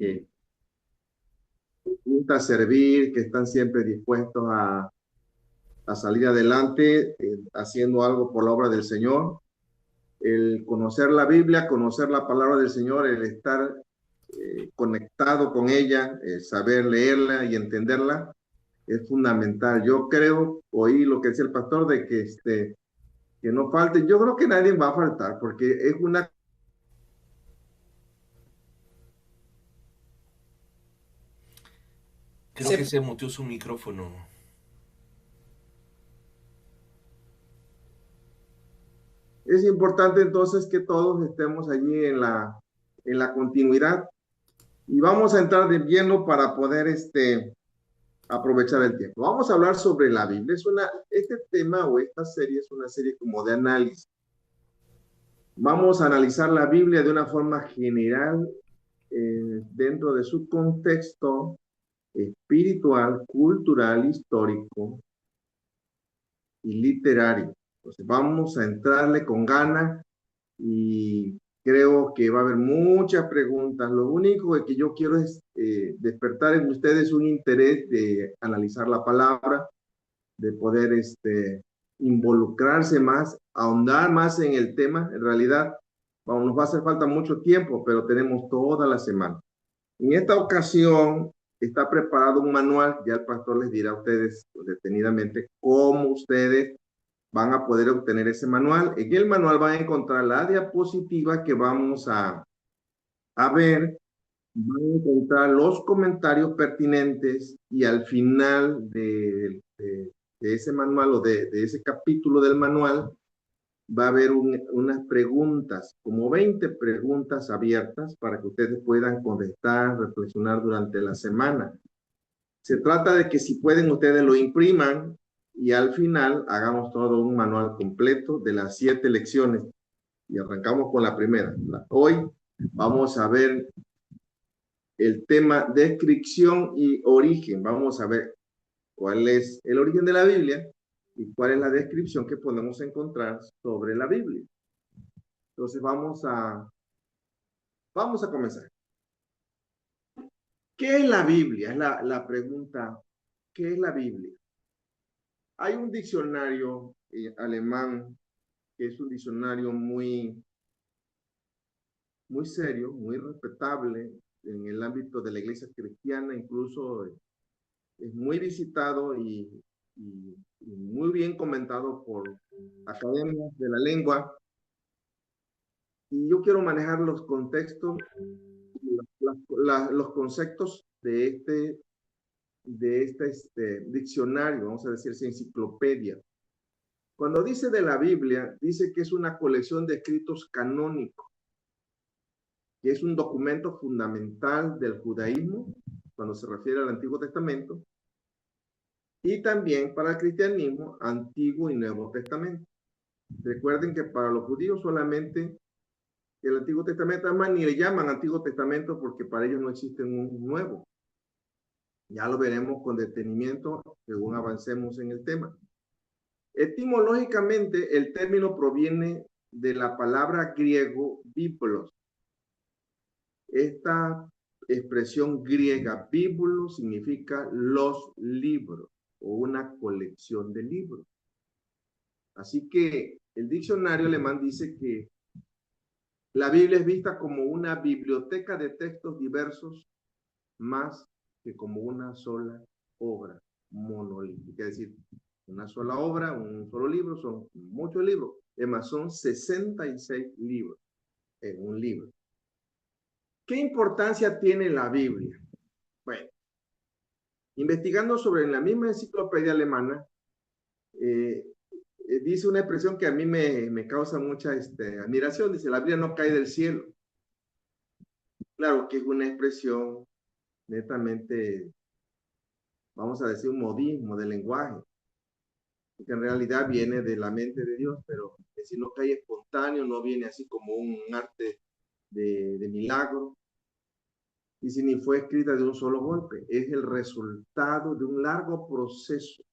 que les gusta servir, que están siempre dispuestos a salir adelante, haciendo algo por la obra del Señor. El conocer la Biblia, conocer la palabra del Señor, el estar conectado con ella, saber leerla y entenderla, es fundamental. Yo creo, oí lo que decía el pastor, de que no falte. Yo creo que nadie va a faltar, porque Creo que se muteó su micrófono. es importante entonces que todos estemos allí en la continuidad, y vamos a entrar de lleno para poder aprovechar el tiempo. Vamos a hablar sobre la Biblia. Este tema o esta serie es una serie como de análisis. Vamos a analizar la Biblia de una forma general, dentro de su contexto espiritual, cultural, histórico y literario. Entonces vamos a entrarle con ganas, y creo que va a haber muchas preguntas. Lo único que yo quiero es despertar en ustedes un interés de analizar la palabra, de poder involucrarse más, ahondar más en el tema. En realidad, bueno, nos va a hacer falta mucho tiempo, pero tenemos toda la semana. En esta ocasión está preparado un manual, ya el pastor les dirá a ustedes detenidamente cómo ustedes van a poder obtener ese manual. En el manual van a encontrar la diapositiva que vamos a ver, van a encontrar los comentarios pertinentes, y al final de ese manual o de ese capítulo del manual va a haber unas preguntas, como 20 preguntas abiertas para que ustedes puedan contestar, reflexionar durante la semana. Se trata de que si pueden ustedes lo impriman, y al final hagamos todo un manual completo de las 7 lecciones, y arrancamos con la primera. Hoy vamos a ver el tema descripción y origen. Vamos a ver cuál es el origen de la Biblia y cuál es la descripción que podemos encontrar sobre la Biblia. Entonces vamos a comenzar. ¿Qué es la Biblia? Es la pregunta. ¿Qué es la Biblia? Hay un diccionario alemán, que es un diccionario muy serio, muy respetable en el ámbito de la iglesia cristiana. Incluso es muy visitado y muy bien comentado por academias de la lengua. Y yo quiero manejar los contextos, los conceptos de este diccionario, vamos a decirse enciclopedia. Cuando dice de la Biblia, dice que es una colección de escritos canónicos, que es un documento fundamental del judaísmo, cuando se refiere al Antiguo Testamento, y también para el cristianismo, Antiguo y Nuevo Testamento. Recuerden que para los judíos solamente el Antiguo Testamento, además ni le llaman Antiguo Testamento porque para ellos no existe un nuevo. Ya lo veremos con detenimiento según avancemos en el tema. Etimológicamente, el término proviene de la palabra griego biblos. Esta expresión griega, bíbulo, significa los libros o una colección de libros. Así que el diccionario alemán dice que la Biblia es vista como una biblioteca de textos diversos, más que como una sola obra monolítica. Es decir, una sola obra, un solo libro, son muchos libros. Además, son 66 libros en un libro. ¿Qué importancia tiene la Biblia? Bueno, investigando sobre la misma enciclopedia alemana, eh, dice una expresión que a mí me causa mucha admiración. Dice, la Biblia no cae del cielo. Claro que es una expresión netamente, vamos a decir, un modismo del lenguaje, que en realidad viene de la mente de Dios, pero si no cae espontáneo, no viene así como un arte de milagro, y si ni fue escrita de un solo golpe, es el resultado de un largo proceso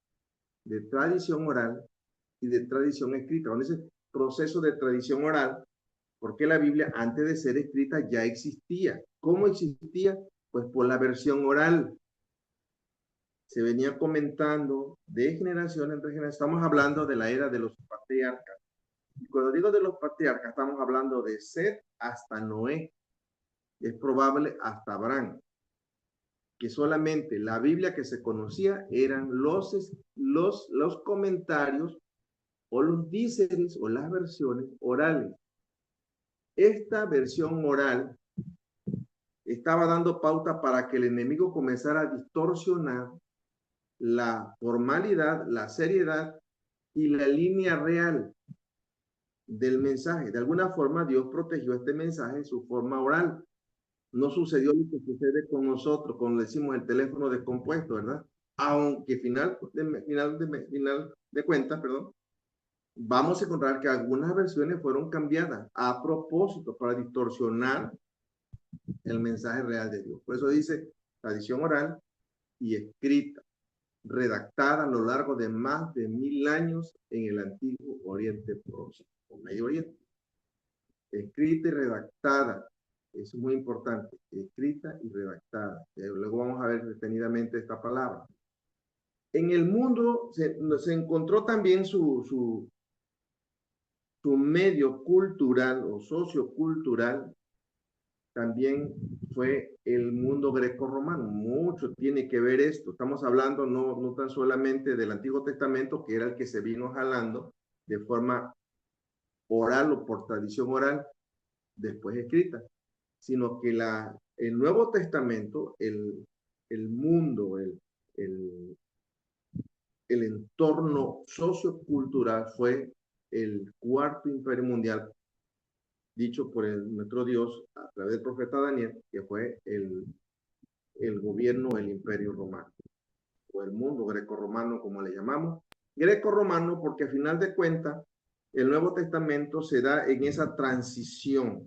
de tradición oral y de tradición escrita. Con ese proceso de tradición oral, porque la Biblia antes de ser escrita ya existía. ¿Cómo existía? Pues por la versión oral. Se venía comentando de generación en generación. Estamos hablando de la era de los patriarcas. Y cuando digo de los patriarcas, estamos hablando de Seth hasta Noé. Es probable hasta Abraham. Que solamente la Biblia que se conocía eran los comentarios o los díceres o las versiones orales. Esta versión oral estaba dando pauta para que el enemigo comenzara a distorsionar la formalidad, la seriedad y la línea real del mensaje. De alguna forma Dios protegió este mensaje en su forma oral. No sucedió lo que sucede con nosotros cuando decimos el teléfono descompuesto, ¿verdad? Aunque final de cuentas, perdón, vamos a encontrar que algunas versiones fueron cambiadas a propósito para distorsionar el mensaje real de Dios. Por eso dice tradición oral y escrita, redactada a lo largo de más de 1000 años en el antiguo Oriente Próximo, o Medio Oriente. Escrita y redactada, eso es muy importante, escrita y redactada. Luego vamos a ver detenidamente esta palabra. En el mundo se encontró también su medio cultural o sociocultural, también fue el mundo greco-romano. Mucho tiene que ver esto. Estamos hablando no tan solamente del Antiguo Testamento, que era el que se vino jalando de forma oral o por tradición oral, después escrita, sino que el Nuevo Testamento, el mundo, el entorno sociocultural fue el cuarto imperio mundial, dicho por nuestro Dios a través del profeta Daniel, que fue el gobierno del imperio romano, o el mundo greco-romano, como le llamamos. Greco-romano porque a final de cuentas, el Nuevo Testamento se da en esa transición.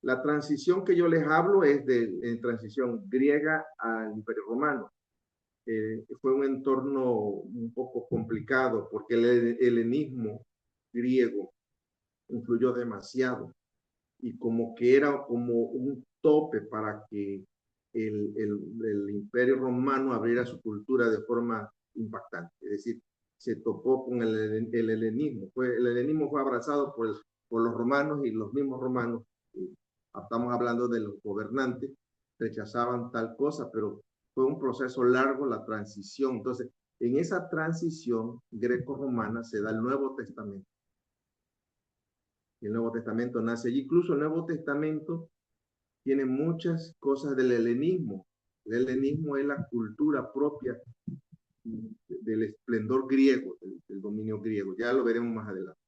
La transición que yo les hablo es de transición griega al imperio romano. Fue un entorno un poco complicado porque el helenismo griego influyó demasiado y como que era como un tope para que el imperio romano abriera su cultura de forma impactante. Es decir, se topó con el helenismo. El helenismo fue abrazado por los romanos y los mismos romanos, estamos hablando de los gobernantes, rechazaban tal cosa, pero fue un proceso largo la transición. Entonces, en esa transición greco-romana se da el Nuevo Testamento. El Nuevo Testamento nace allí. Incluso el Nuevo Testamento tiene muchas cosas del helenismo. El helenismo es la cultura propia del esplendor griego, del dominio griego. Ya lo veremos más adelante.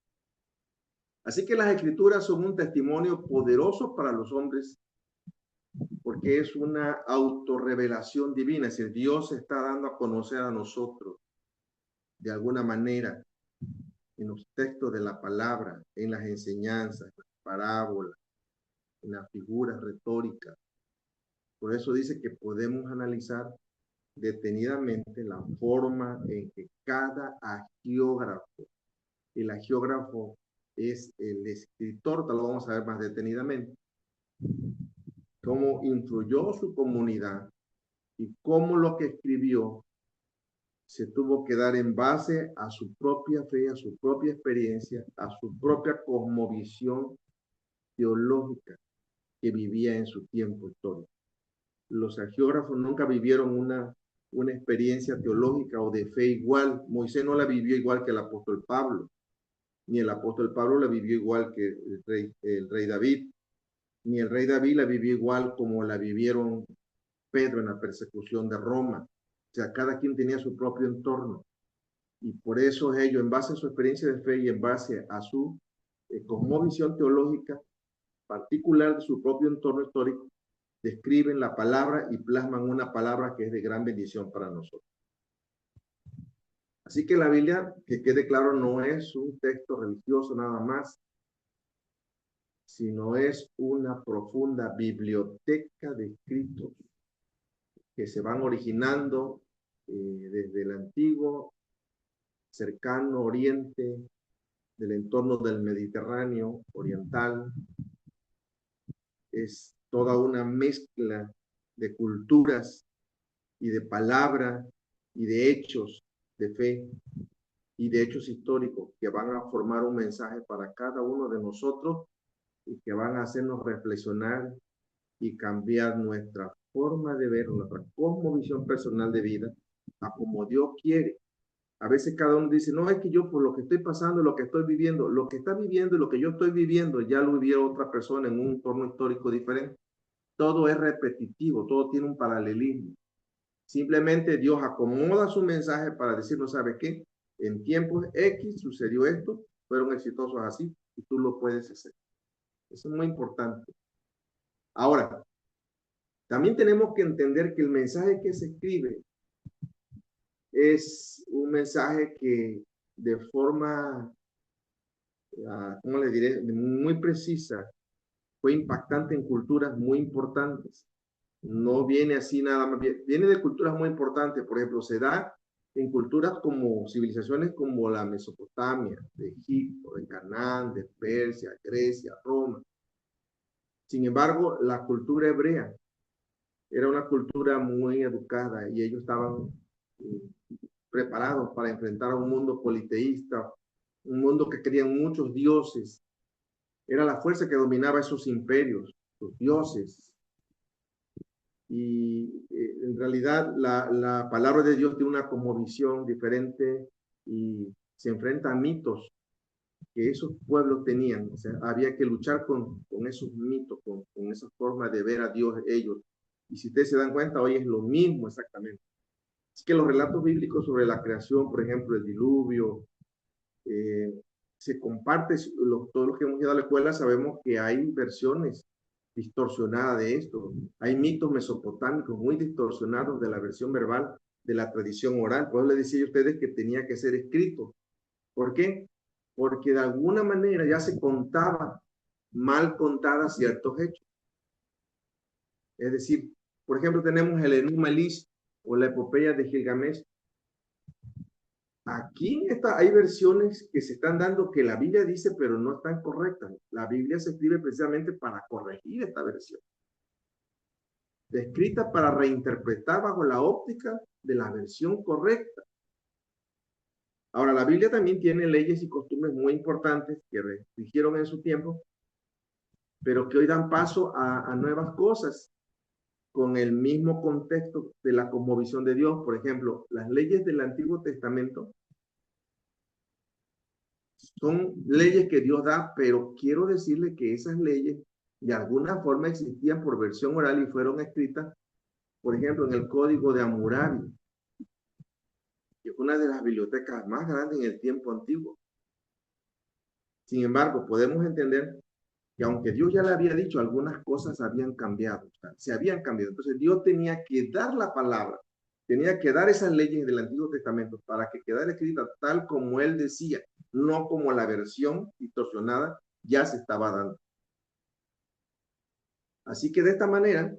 Así que las escrituras son un testimonio poderoso para los hombres porque es una autorrevelación divina. Es decir, Dios se está dando a conocer a nosotros de alguna manera en los textos de la palabra, en las enseñanzas, en las parábolas, en las figuras retóricas. Por eso dice que podemos analizar detenidamente la forma en que cada agiógrafo, el agiógrafo es el escritor, tal lo vamos a ver más detenidamente, cómo influyó su comunidad y cómo lo que escribió se tuvo que dar en base a su propia fe, a su propia experiencia, a su propia cosmovisión teológica que vivía en su tiempo histórico. Los agiógrafos nunca vivieron una experiencia teológica o de fe igual. Moisés no la vivió igual que el apóstol Pablo, ni el apóstol Pablo la vivió igual que el rey David, ni el rey David la vivió igual como la vivieron Pedro en la persecución de Roma. O sea, cada quien tenía su propio entorno. Y por eso ellos, en base a su experiencia de fe y en base a su cosmovisión teológica particular de su propio entorno histórico, describen la palabra y plasman una palabra que es de gran bendición para nosotros. Así que la Biblia, que quede claro, no es un texto religioso nada más, sino es una profunda biblioteca de escritos que se van originando desde el antiguo, cercano oriente, del entorno del Mediterráneo oriental. Es toda una mezcla de culturas y de palabra y de hechos de fe y de hechos históricos que van a formar un mensaje para cada uno de nosotros y que van a hacernos reflexionar y cambiar nuestra forma de ver, nuestra cosmovisión personal de vida a como Dios quiere. A veces cada uno dice, no, es que yo por lo que estoy pasando, lo que estoy viviendo, lo que está viviendo y lo que yo estoy viviendo, ya lo vivió otra persona en un entorno histórico diferente. Todo es repetitivo, todo tiene un paralelismo. Simplemente Dios acomoda su mensaje para decir, no sabe qué, en tiempos X sucedió esto, fueron exitosos así, y tú lo puedes hacer. Eso es muy importante. Ahora, también tenemos que entender que el mensaje que se escribe es un mensaje que de forma, ¿cómo le diré?, muy precisa, fue impactante en culturas muy importantes. No viene así nada más, viene de culturas muy importantes. Por ejemplo, se da en culturas como civilizaciones como la Mesopotamia, de Egipto, de Canaán, de Persia, Grecia, Roma. Sin embargo, la cultura hebrea era una cultura muy educada y ellos estaban preparados para enfrentar a un mundo politeísta, un mundo que querían muchos dioses. Era la fuerza que dominaba esos imperios, los dioses. Y en realidad la palabra de Dios tiene una cosmovisión diferente y se enfrenta a mitos que esos pueblos tenían. O sea, había que luchar con esos mitos, con esa forma de ver a Dios ellos. Y si ustedes se dan cuenta, hoy es lo mismo exactamente. Es que los relatos bíblicos sobre la creación, por ejemplo, el diluvio, se comparte, todos los que hemos ido a la escuela sabemos que hay versiones distorsionadas de esto. Hay mitos mesopotámicos muy distorsionados de la versión verbal de la tradición oral. Por eso les decía a ustedes que tenía que ser escrito. ¿Por qué? Porque de alguna manera ya se contaba mal contadas ciertos hechos. Es decir, por ejemplo, tenemos el Enuma Elish o la epopeya de Gilgamesh. Aquí hay versiones que se están dando que la Biblia dice, pero no están correctas. La Biblia se escribe precisamente para corregir esta versión. Escrita para reinterpretar bajo la óptica de la versión correcta. Ahora, la Biblia también tiene leyes y costumbres muy importantes que restringieron en su tiempo, pero que hoy dan paso a nuevas cosas con el mismo contexto de la cosmovisión de Dios. Por ejemplo, las leyes del Antiguo Testamento son leyes que Dios da, pero quiero decirle que esas leyes de alguna forma existían por versión oral y fueron escritas, por ejemplo, en el Código de Hammurabi, que fue una de las bibliotecas más grandes en el tiempo antiguo. Sin embargo, podemos entender que aunque Dios ya le había dicho, algunas cosas habían cambiado, o sea, se habían cambiado. Entonces Dios tenía que dar la palabra, tenía que dar esas leyes del Antiguo Testamento para que quedara escrita tal como Él decía, no como la versión distorsionada ya se estaba dando. Así que de esta manera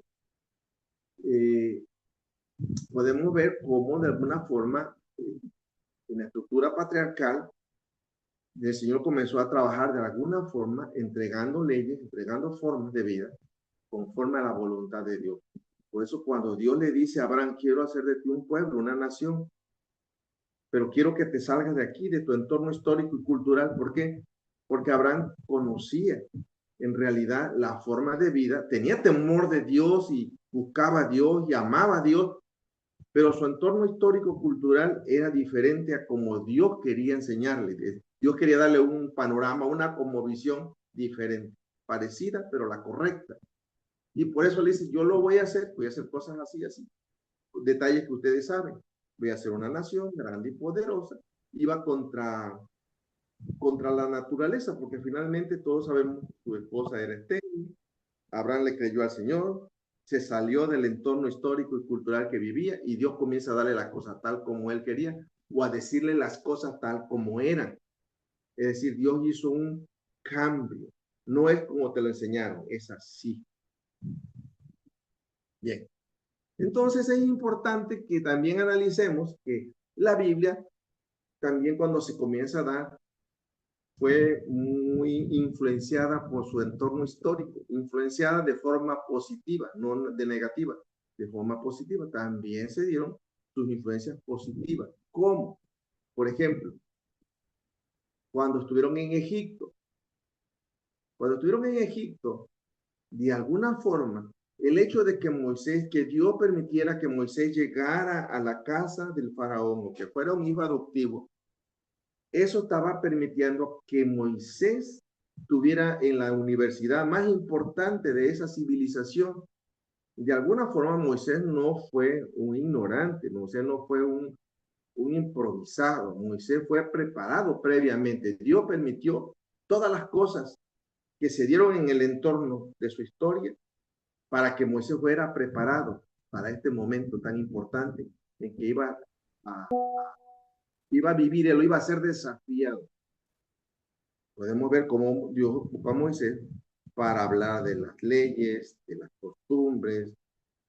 podemos ver cómo de alguna forma en la estructura patriarcal el Señor comenzó a trabajar de alguna forma entregando leyes, entregando formas de vida conforme a la voluntad de Dios. Por eso cuando Dios le dice a Abraham, quiero hacer de ti un pueblo, una nación, pero quiero que te salgas de aquí, de tu entorno histórico y cultural. ¿Por qué? Porque Abraham conocía en realidad la forma de vida, tenía temor de Dios y buscaba a Dios y amaba a Dios, pero su entorno histórico-cultural era diferente a como Dios quería enseñarle. Dios quería darle un panorama, una cosmovisión diferente, parecida, pero la correcta. Y por eso le dice, yo lo voy a hacer cosas así, así. Detalles que ustedes saben. Voy a hacer una nación grande y poderosa. Iba contra la naturaleza, porque finalmente todos sabemos que su esposa era estéril. Abraham le creyó al Señor, se salió del entorno histórico y cultural que vivía y Dios comienza a darle las cosas tal como él quería o a decirle las cosas tal como eran. Es decir, Dios hizo un cambio. No es como te lo enseñaron, es así. Bien. Entonces es importante que también analicemos que la Biblia, también cuando se comienza a dar, fue muy influenciada por su entorno histórico, influenciada de forma positiva, no de negativa. de forma positiva. También se dieron sus influencias positivas. ¿Cómo? Por ejemplo, cuando estuvieron en Egipto. Cuando estuvieron en Egipto, de alguna forma, el hecho de que Moisés, que Dios permitiera que Moisés llegara a la casa del faraón o que fuera un hijo adoptivo, eso estaba permitiendo que Moisés estuviera en la universidad más importante de esa civilización. De alguna forma, Moisés no fue un ignorante, Moisés no fue un improvisado, Moisés fue preparado previamente. Dios permitió todas las cosas que se dieron en el entorno de su historia para que Moisés fuera preparado para este momento tan importante en que iba a vivir, él iba a ser desafiado. Podemos ver cómo Dios ocupó a Moisés para hablar de las leyes, de las costumbres,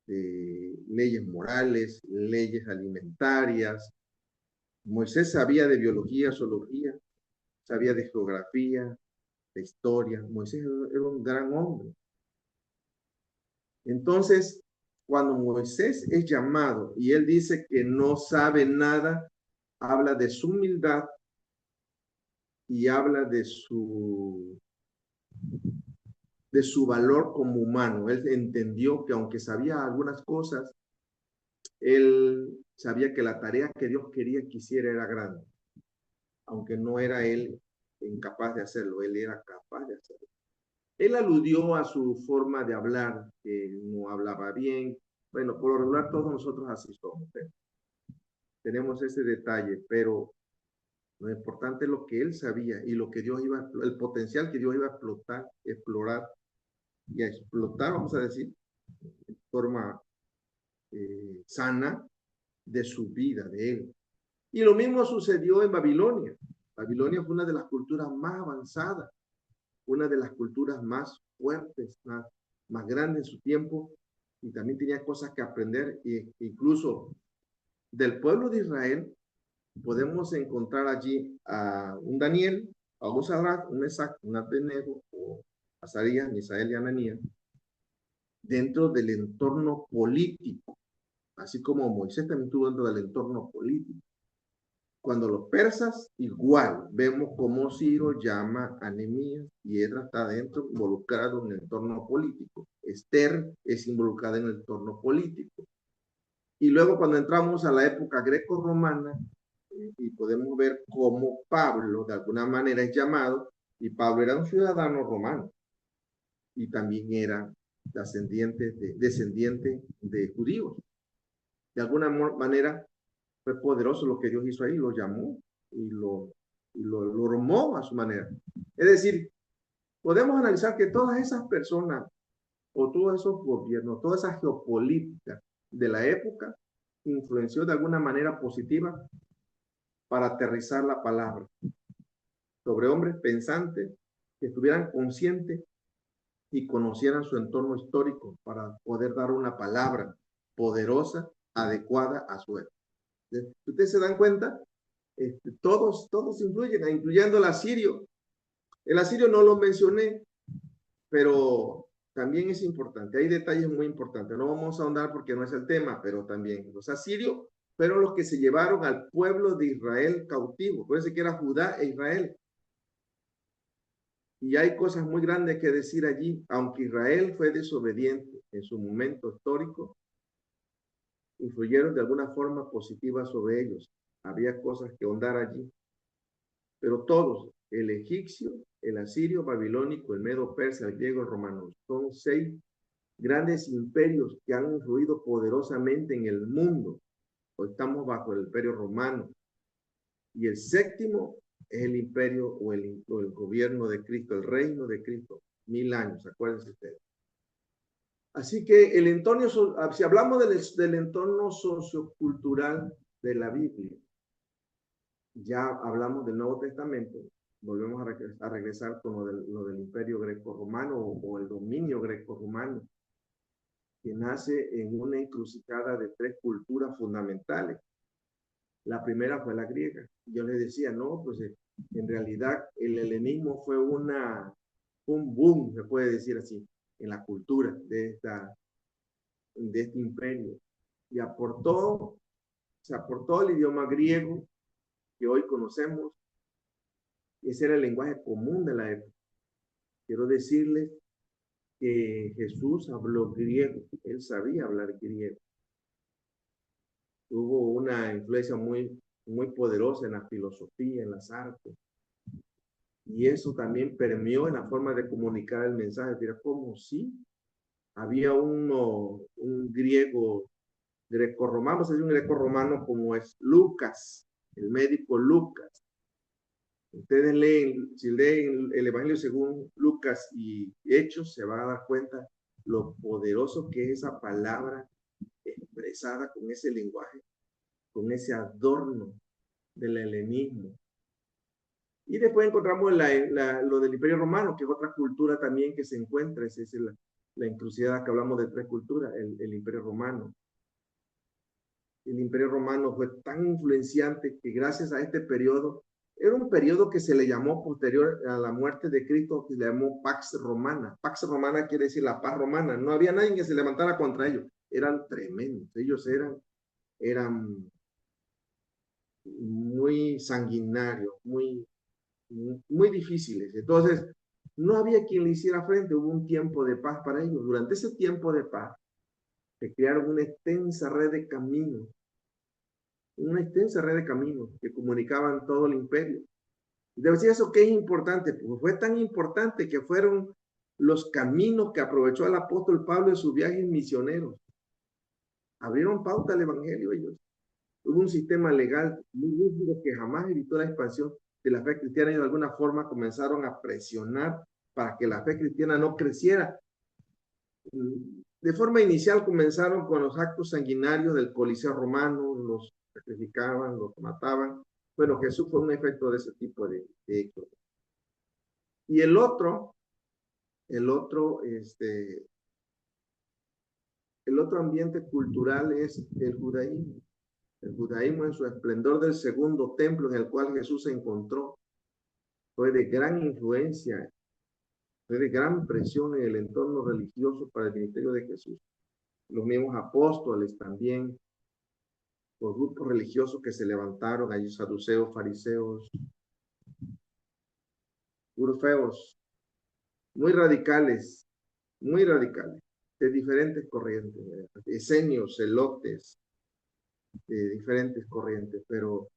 de leyes morales, leyes alimentarias. Moisés sabía de biología, zoología, sabía de geografía, de historia. Moisés era un gran hombre. Entonces, cuando Moisés es llamado y él dice que no sabe nada, habla de su humildad y habla de su valor como humano. Él entendió que aunque sabía algunas cosas, él sabía que la tarea que Dios quería que hiciera era grande, aunque no era él incapaz de hacerlo, él era capaz de hacerlo. Él aludió a su forma de hablar, que no hablaba bien. Bueno, por lo regular todos nosotros así somos. Tenemos ese detalle, pero lo importante es lo que él sabía y lo que Dios iba, el potencial que Dios iba a explorar y a explotar, vamos a decir, de forma sana de su vida, de él. Y lo mismo sucedió en Babilonia. Babilonia fue una de las culturas más avanzadas, una de las culturas más fuertes, más grandes en su tiempo, y también tenía cosas que aprender, e incluso del pueblo de Israel podemos encontrar allí a un Daniel, a un Sadrach, un Mesach, un Abednego, o Azarías, Misael y Ananías, dentro del entorno político, así como Moisés también estuvo dentro del entorno político. Cuando los persas, igual, vemos cómo Ciro llama a Nehemías y Esdras está dentro, involucrado en el entorno político. Esther es involucrada en el entorno político. Y luego cuando entramos a la época greco-romana, y podemos ver cómo Pablo de alguna manera es llamado, y Pablo era un ciudadano romano, y también era descendiente de judíos. De alguna manera fue poderoso lo que Dios hizo ahí, lo llamó y lo formó a su manera. Es decir, podemos analizar que todas esas personas o todos esos gobiernos, toda esa geopolítica de la época influenció de alguna manera positiva para aterrizar la palabra sobre hombres pensantes que estuvieran conscientes y conocieran su entorno histórico para poder dar una palabra poderosa, adecuada a su época. Ustedes se dan cuenta, todos influyen, incluyendo el asirio. El asirio no lo mencioné, pero también es importante. Hay detalles muy importantes. No vamos a ahondar porque no es el tema, pero también los asirios fueron los que se llevaron al pueblo de Israel cautivo. Puede que era Judá e Israel. Y hay cosas muy grandes que decir allí. Aunque Israel fue desobediente en su momento histórico, influyeron de alguna forma positiva sobre ellos. Había cosas que ahondar allí. Pero todos, el egipcio, el asirio, babilónico, el medo persa, el griego, el romano, son 6 grandes imperios que han influido poderosamente en el mundo. Hoy estamos bajo el imperio romano. Y el séptimo es el imperio o el gobierno de Cristo, el reino de Cristo. 1000 años, acuérdense ustedes. Así que el entorno, si hablamos del entorno sociocultural de la Biblia, ya hablamos del Nuevo Testamento, volvemos a regresar con lo del imperio greco-romano o el dominio greco-romano, que nace en una encrucijada de 3 culturas fundamentales. La primera fue la griega. Yo les decía, no, pues en realidad el helenismo fue un boom, se puede decir así, en la cultura de de este imperio y se aportó el idioma griego que hoy conocemos. Ese era el lenguaje común de la época. Quiero decirles que Jesús habló griego, él sabía hablar griego. Tuvo una influencia muy poderosa en la filosofía, en las artes. Y eso también permeó en la forma de comunicar el mensaje. Mira, como si había un griego grecorromano, vamos a decir un grecorromano como es Lucas, el médico Lucas. Ustedes si leen el Evangelio según Lucas y Hechos, se van a dar cuenta lo poderoso que es esa palabra expresada con ese lenguaje, con ese adorno del helenismo. Y después encontramos lo del Imperio Romano, que es otra cultura también que se encuentra, esa es la encrucijada que hablamos de tres culturas, el Imperio Romano. El Imperio Romano fue tan influenciante que gracias a este periodo, era un periodo que se le llamó posterior a la muerte de Cristo, que se le llamó Pax Romana. Pax Romana quiere decir la paz romana. No había nadie que se levantara contra ellos. Eran tremendos. Ellos eran muy sanguinarios, muy difíciles. Entonces, no había quien le hiciera frente. Hubo un tiempo de paz para ellos. Durante ese tiempo de paz, se crearon una extensa red de caminos que comunicaban todo el imperio. Debe decir eso que es importante, porque fue tan importante que fueron los caminos que aprovechó el apóstol Pablo en sus viajes misioneros. Abrieron pauta al evangelio ellos. Hubo un sistema legal muy rígido que jamás evitó la expansión de la fe cristiana y de alguna forma comenzaron a presionar para que la fe cristiana no creciera. De forma inicial comenzaron con los actos sanguinarios del Coliseo romano, los sacrificaban, los mataban. Bueno, Jesús fue un efecto de ese tipo de hechos. Y el otro ambiente cultural es el judaísmo. El judaísmo en su esplendor del segundo templo en el cual Jesús se encontró fue de gran influencia, fue de gran presión en el entorno religioso para el ministerio de Jesús. Los mismos apóstoles también, los grupos religiosos que se levantaron, allí saduceos, fariseos, puros feos, muy radicales, de diferentes corrientes, esenios, celotes, de diferentes corrientes, pero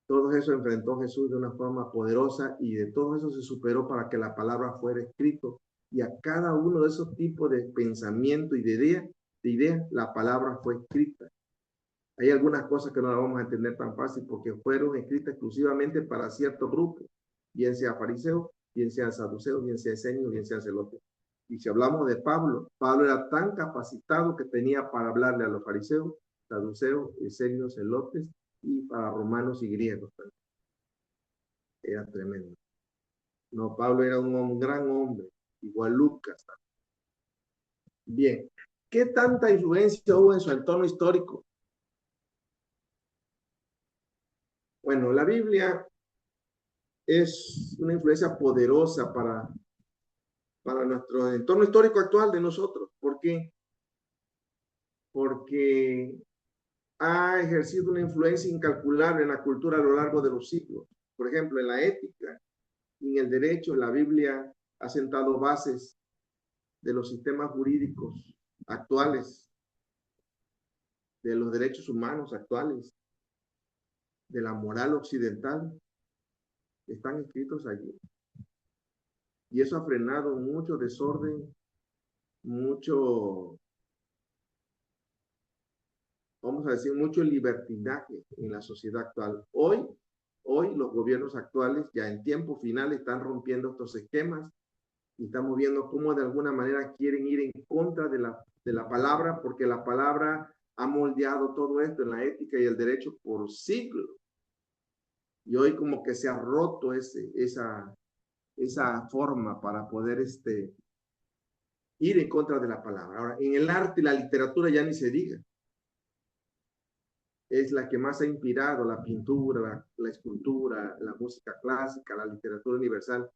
todo eso enfrentó Jesús de una forma poderosa y de todo eso se superó para que la palabra fuera escrito y a cada uno de esos tipos de pensamiento y de idea, la palabra fue escrita. Hay algunas cosas que no las vamos a entender tan fácil porque fueron escritas exclusivamente para cierto grupo, bien sea fariseo, bien sea saduceo, bien sea esenio, bien sea celote. Y si hablamos de Pablo, Pablo era tan capacitado que tenía para hablarle a los fariseos, saduceos, esenios, celotes y para romanos y griegos. Era tremendo. No, Pablo era un gran hombre, igual Lucas. Bien, ¿qué tanta influencia hubo en su entorno histórico? Bueno, la Biblia es una influencia poderosa para nuestro entorno histórico actual de nosotros. ¿Por qué? Porque ha ejercido una influencia incalculable en la cultura a lo largo de los siglos. Por ejemplo, en la ética y en el derecho, la Biblia ha sentado bases de los sistemas jurídicos actuales, de los derechos humanos actuales, de la moral occidental, están escritos allí. Y eso ha frenado mucho desorden, mucho, vamos a decir, mucho libertinaje en la sociedad actual. Hoy los gobiernos actuales ya en tiempo final están rompiendo estos esquemas y estamos viendo cómo de alguna manera quieren ir en contra de la palabra, porque la palabra ha moldeado todo esto en la ética y el derecho por siglos. Y hoy como que se ha roto esa forma para poder ir en contra de la palabra. Ahora, en el arte y la literatura ya ni se diga. Es la que más ha inspirado la pintura, la escultura, la música clásica, la literatura universal.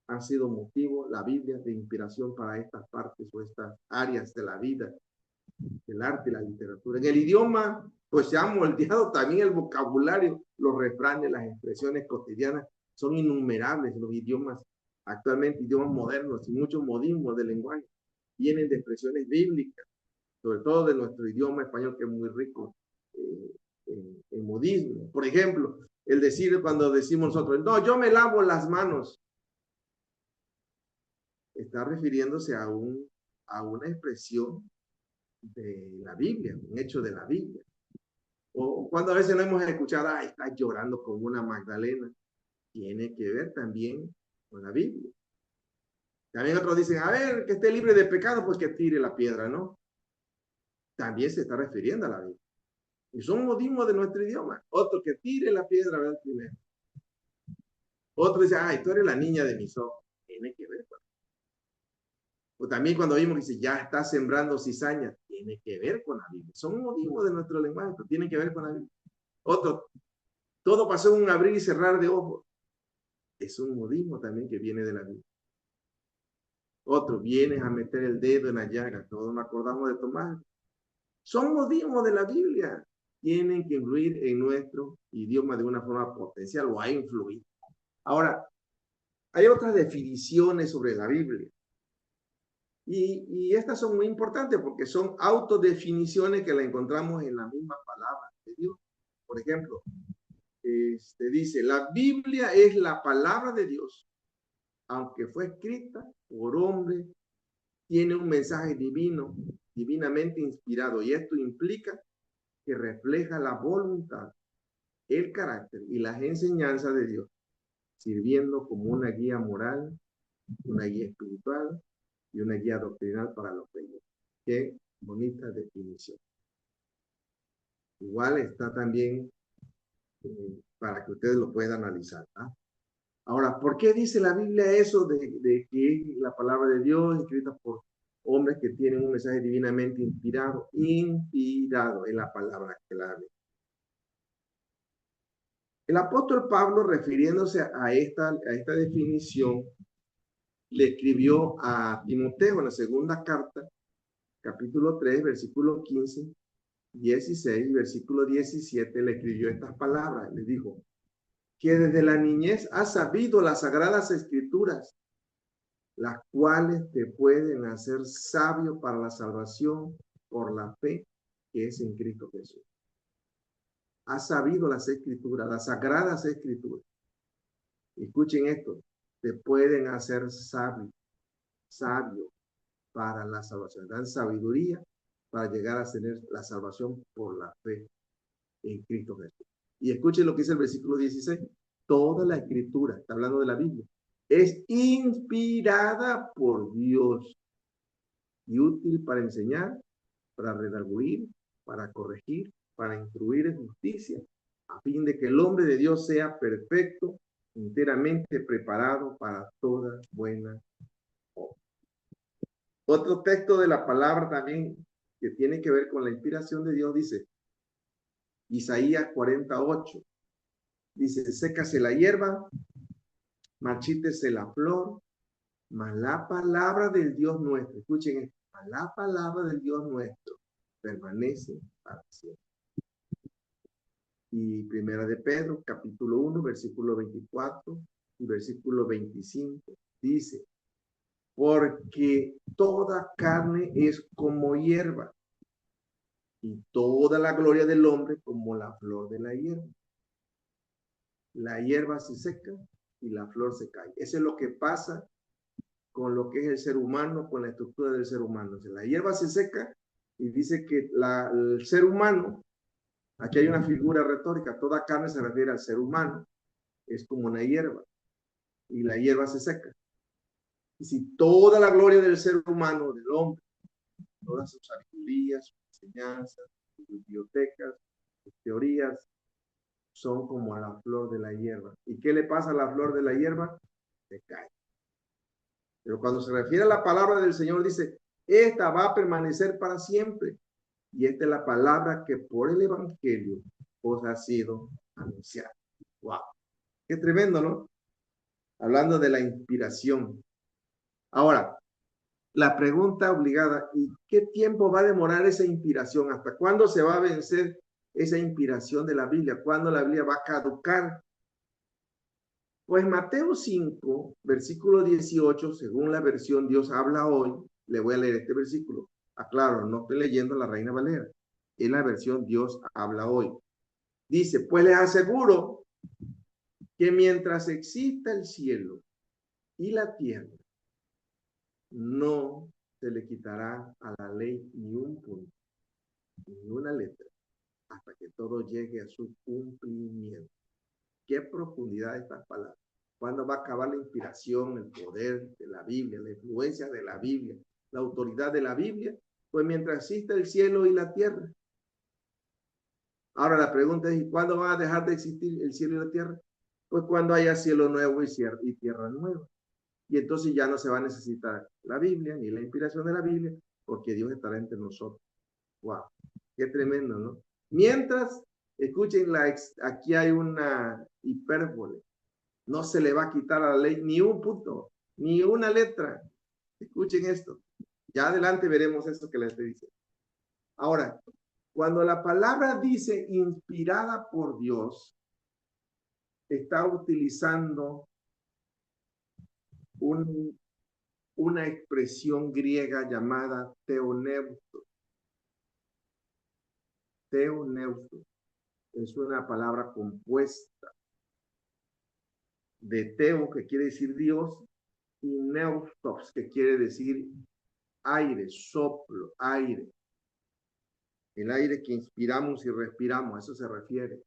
Han sido motivo, la Biblia, de inspiración para estas partes o estas áreas de la vida. el arte y la literatura. En el idioma, pues se ha moldeado también el vocabulario, los refranes, las expresiones cotidianas, son innumerables los idiomas, actualmente idiomas modernos y muchos modismos del lenguaje vienen de expresiones bíblicas, sobre todo de nuestro idioma español, que es muy rico en modismo. Por ejemplo, el decir cuando decimos nosotros, no, yo me lavo las manos, está refiriéndose a una expresión de la Biblia, un hecho de la Biblia. O cuando a veces no hemos escuchado, ay, está llorando como una Magdalena, tiene que ver también con la Biblia. También otros dicen, a ver, que esté libre de pecado, pues que tire la piedra, ¿no? También se está refiriendo a la Biblia. Y son modismos de nuestro idioma. Otro que tire la piedra, ¿verdad? Primero. Otro dice, ay, tú eres la niña de mis ojos. Tiene que ver con. O también cuando vimos que dice, ya está sembrando cizaña, tiene que ver con la Biblia. Son modismos de nuestro lenguaje, pero tienen que ver con la Biblia. Otro, todo pasó en un abrir y cerrar de ojos. Es un modismo también que viene de la Biblia. Otro, vienes a meter el dedo en la llaga. Todos nos acordamos de Tomás. Son modismos de la Biblia. Tienen que influir en nuestro idioma de una forma potencial o ha influido. Ahora, hay otras definiciones sobre la Biblia. Y estas son muy importantes porque son autodefiniciones que la encontramos en la misma palabra de Dios. Por ejemplo, dice, la Biblia es la palabra de Dios, aunque fue escrita por hombre, tiene un mensaje divino, divinamente inspirado, y esto implica que refleja la voluntad, el carácter y las enseñanzas de Dios, sirviendo como una guía moral, una guía espiritual y una guía doctrinal para los creyentes. Qué bonita definición. Igual está también para que ustedes lo puedan analizar. ¿Ah? Ahora, ¿por qué dice la Biblia eso de que es la palabra de Dios escrita por hombres que tienen un mensaje divinamente inspirado? Inspirado es la palabra clave. El apóstol Pablo, refiriéndose a esta definición, le escribió a Timoteo en la segunda carta, capítulo 3, versículo 15, 16, versículo 17, le escribió estas palabras. Le dijo, que desde la niñez has sabido las sagradas escrituras, las cuales te pueden hacer sabio para la salvación por la fe que es en Cristo Jesús. Has sabido las escrituras, las sagradas escrituras. Escuchen esto, te pueden hacer sabio para la salvación. Dan sabiduría para llegar a tener la salvación por la fe en Cristo Jesús. Y escuchen lo que dice el versículo 16. Toda la escritura, está hablando de la Biblia, es inspirada por Dios y útil para enseñar, para redarguir, para corregir, para instruir en justicia, a fin de que el hombre de Dios sea perfecto, enteramente preparado para toda buena obra. Otro texto de la palabra también que tiene que ver con la inspiración de Dios dice, Isaías 48, dice, sécase la hierba, marchítese la flor, mas la palabra del Dios nuestro, escuchen esto, la palabra del Dios nuestro permanece para siempre. Y primera de Pedro, capítulo 1, versículo 24 y versículo 25, dice, porque toda carne es como hierba, y toda la gloria del hombre como la flor de la hierba. La hierba se seca y la flor se cae. Eso es lo que pasa con lo que es el ser humano, con la estructura del ser humano. O sea, la hierba se seca y dice que el ser humano, aquí hay una figura retórica, toda carne se refiere al ser humano, es como una hierba, y la hierba se seca. Y si toda la gloria del ser humano, del hombre, todas sus sabidurías, sus enseñanzas, sus bibliotecas, sus teorías, son como a la flor de la hierba. ¿Y qué le pasa a la flor de la hierba? Se cae. Pero cuando se refiere a la palabra del Señor, dice, esta va a permanecer para siempre. Y esta es la palabra que por el Evangelio os ha sido anunciada. ¡Wow! Qué tremendo, ¿no? Hablando de la inspiración. Ahora, la pregunta obligada, ¿y qué tiempo va a demorar esa inspiración? ¿Hasta cuándo se va a vencer esa inspiración de la Biblia? ¿Cuándo la Biblia va a caducar? Pues Mateo 5, versículo 18, según la versión Dios habla hoy, le voy a leer este versículo. Aclaro, no estoy leyendo la Reina Valera, es la versión Dios habla hoy. Dice, pues les aseguro que mientras exista el cielo y la tierra, no se le quitará a la ley ni un punto, ni una letra, hasta que todo llegue a su cumplimiento. Qué profundidad de estas palabras. ¿Cuándo va a acabar la inspiración, el poder de la Biblia, la influencia de la Biblia, la autoridad de la Biblia? Pues mientras exista el cielo y la tierra. Ahora la pregunta es, ¿y cuándo van a dejar de existir el cielo y la tierra? Pues cuando haya cielo nuevo y tierra nueva. Y entonces ya no se va a necesitar la Biblia, ni la inspiración de la Biblia, porque Dios estará entre nosotros. ¡Wow! ¡Qué tremendo!, ¿no? Mientras, escuchen, aquí hay una hipérbole. No se le va a quitar a la ley ni un punto, ni una letra. Escuchen esto. Ya adelante veremos esto que les estoy diciendo. Ahora, cuando la palabra dice inspirada por Dios, está utilizando una expresión griega llamada teoneusto. Teoneusto es una palabra compuesta de teo, que quiere decir Dios, y neustos, que quiere decir aire, soplo, aire. El aire que inspiramos y respiramos, a eso se refiere.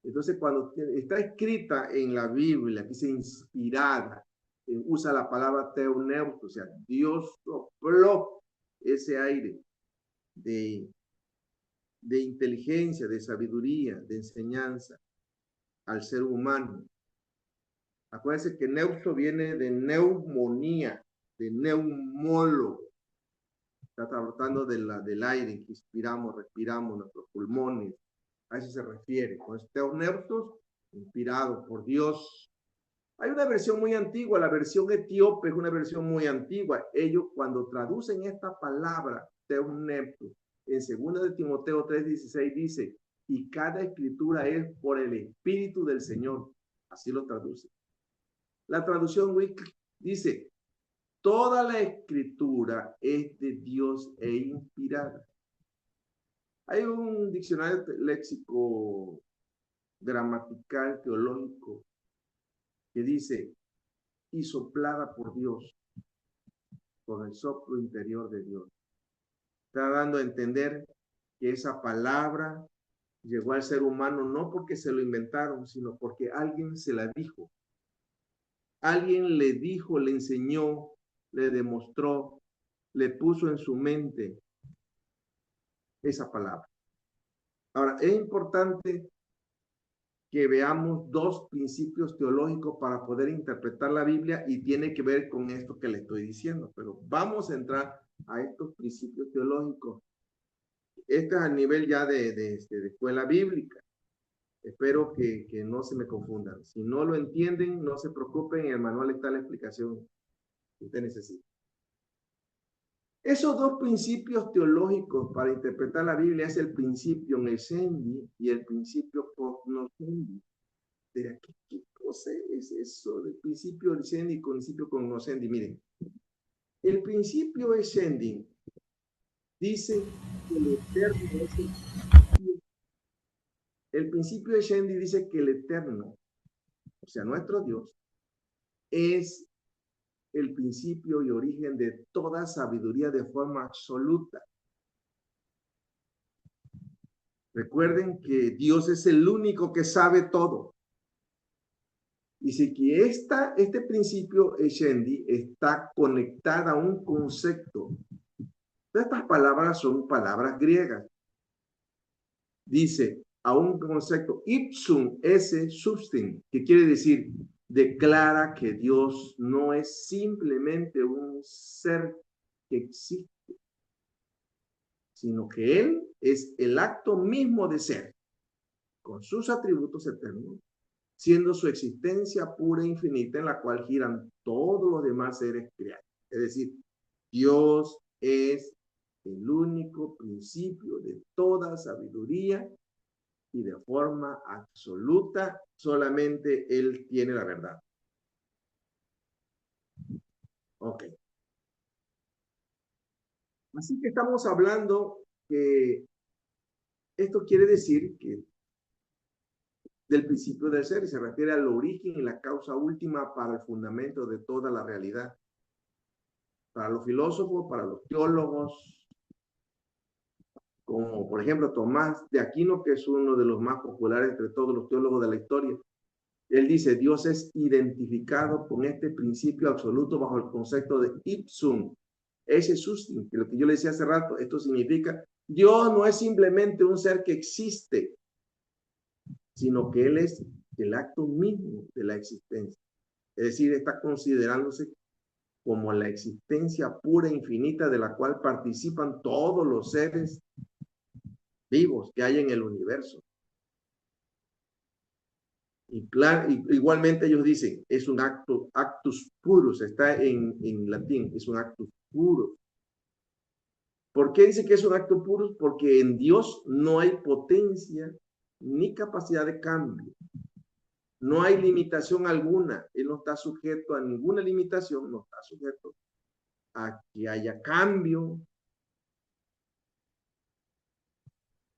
Entonces, cuando está escrita en la Biblia, dice inspirada, usa la palabra teoneusto, o sea, Dios sopló ese aire de inteligencia, de sabiduría, de enseñanza al ser humano. Acuérdense que neusto viene de neumonía, de neumólogo. Está tratando del aire que inspiramos, respiramos, nuestros pulmones. A eso se refiere. Con teoneutos, inspirado por Dios. Hay una versión muy antigua, la versión etíope es una versión muy antigua. Ellos cuando traducen esta palabra, teoneutos, en 2 de Timoteo 3:16 dice, y cada escritura es por el Espíritu del Señor. Así lo traduce. La traducción Wycliffe dice, toda la escritura es de Dios e inspirada. Hay un diccionario léxico gramatical teológico que dice, y soplada por Dios, con el soplo interior de Dios. Está dando a entender que esa palabra llegó al ser humano no porque se lo inventaron, sino porque alguien se la dijo. Alguien le dijo, le enseñó, le demostró, le puso en su mente esa palabra. Ahora, es importante que veamos dos principios teológicos para poder interpretar la Biblia y tiene que ver con esto que le estoy diciendo, pero vamos a entrar a estos principios teológicos. Esto es a nivel ya de escuela bíblica. Espero que no se me confundan. Si no lo entienden, no se preocupen, en el manual está la explicación que usted necesita. Esos dos principios teológicos para interpretar la Biblia es el principio nescendi y el principio cognoscendi. ¿Qué cosa es eso del principio nescendi y principio cognoscendi? Miren, el principio nescendi dice que el eterno es el principio nescendi dice que el eterno, o sea, nuestro Dios, es el principio y origen de toda sabiduría de forma absoluta. Recuerden que Dios es el único que sabe todo. Dice que este principio escendi está conectada a un concepto. Estas palabras son palabras griegas. Dice a un concepto ipsum esse substin, que quiere decir declara que Dios no es simplemente un ser que existe, sino que Él es el acto mismo de ser, con sus atributos eternos, siendo su existencia pura e infinita en la cual giran todos los demás seres creados. Es decir, Dios es el único principio de toda sabiduría y de forma absoluta, solamente Él tiene la verdad. Ok. Así que estamos hablando que esto quiere decir que del principio del ser y se refiere al origen y la causa última para el fundamento de toda la realidad. Para los filósofos, para los teólogos, como por ejemplo Tomás de Aquino, que es uno de los más populares entre todos los teólogos de la historia. Él dice, Dios es identificado con este principio absoluto bajo el concepto de ipsum. Ese sustin, que lo que yo le decía hace rato, esto significa, Dios no es simplemente un ser que existe, sino que Él es el acto mismo de la existencia. Es decir, está considerándose como la existencia pura e infinita de la cual participan todos los seres vivos que hay en el universo. Y claro, igualmente ellos dicen, es un actus purus, está en latín, es un actus purus. ¿Por qué dice que es un acto puro? Porque en Dios no hay potencia ni capacidad de cambio. No hay limitación alguna. Él no está sujeto a ninguna limitación, no está sujeto a que haya cambio.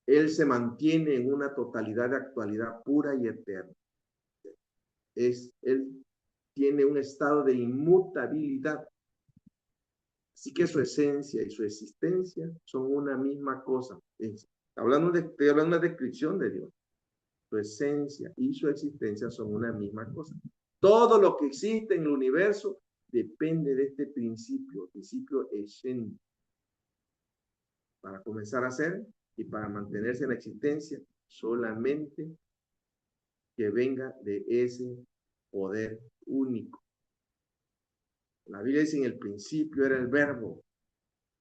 Él se mantiene en una totalidad de actualidad pura y eterna. Él tiene un estado de inmutabilidad. Así que su esencia y su existencia son una misma cosa. Estoy hablando de una descripción de Dios. Su esencia y su existencia son una misma cosa. Todo lo que existe en el universo depende de este principio eshen, para comenzar a ser y para mantenerse en la existencia, solamente que venga de ese poder único. La Biblia dice, en el principio era el verbo,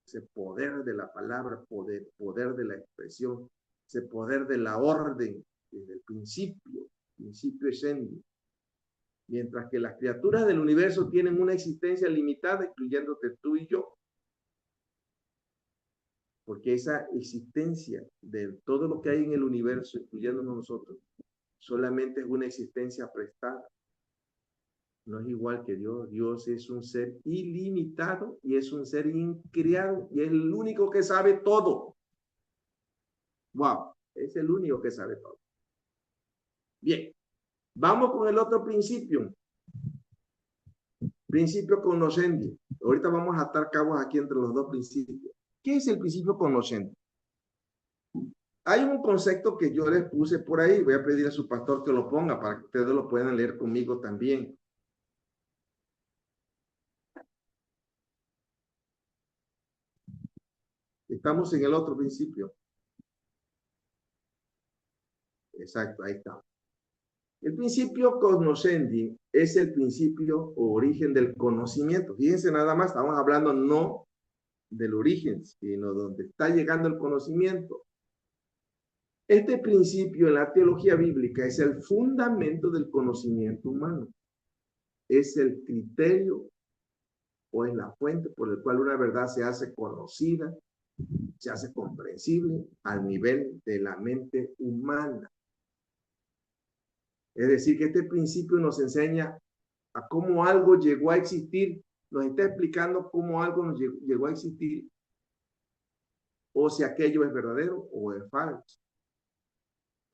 ese poder de la palabra, poder de la expresión, ese poder de la orden, desde el principio eshen. Mientras que las criaturas del universo tienen una existencia limitada, incluyéndote tú y yo. Porque esa existencia de todo lo que hay en el universo, incluyéndonos nosotros, solamente es una existencia prestada. No es igual que Dios. Dios es un ser ilimitado y es un ser increado y es el único que sabe todo. Wow, es el único que sabe todo. Bien, vamos con el otro principio. Principio cognoscendi. Ahorita vamos a atar cabos aquí entre los dos principios. ¿Qué es el principio cognoscendi? Hay un concepto que yo les puse por ahí. Voy a pedir a su pastor que lo ponga para que ustedes lo puedan leer conmigo también. Estamos en el otro principio. Exacto, ahí está. El principio cognoscendi es el principio o origen del conocimiento. Fíjense nada más, estamos hablando no del origen, sino donde está llegando el conocimiento. Este principio en la teología bíblica es el fundamento del conocimiento humano. Es el criterio o es la fuente por el cual una verdad se hace conocida, se hace comprensible al nivel de la mente humana. Es decir, que este principio nos enseña a cómo algo llegó a existir, nos está explicando cómo algo nos llegó a existir, o si aquello es verdadero o es falso.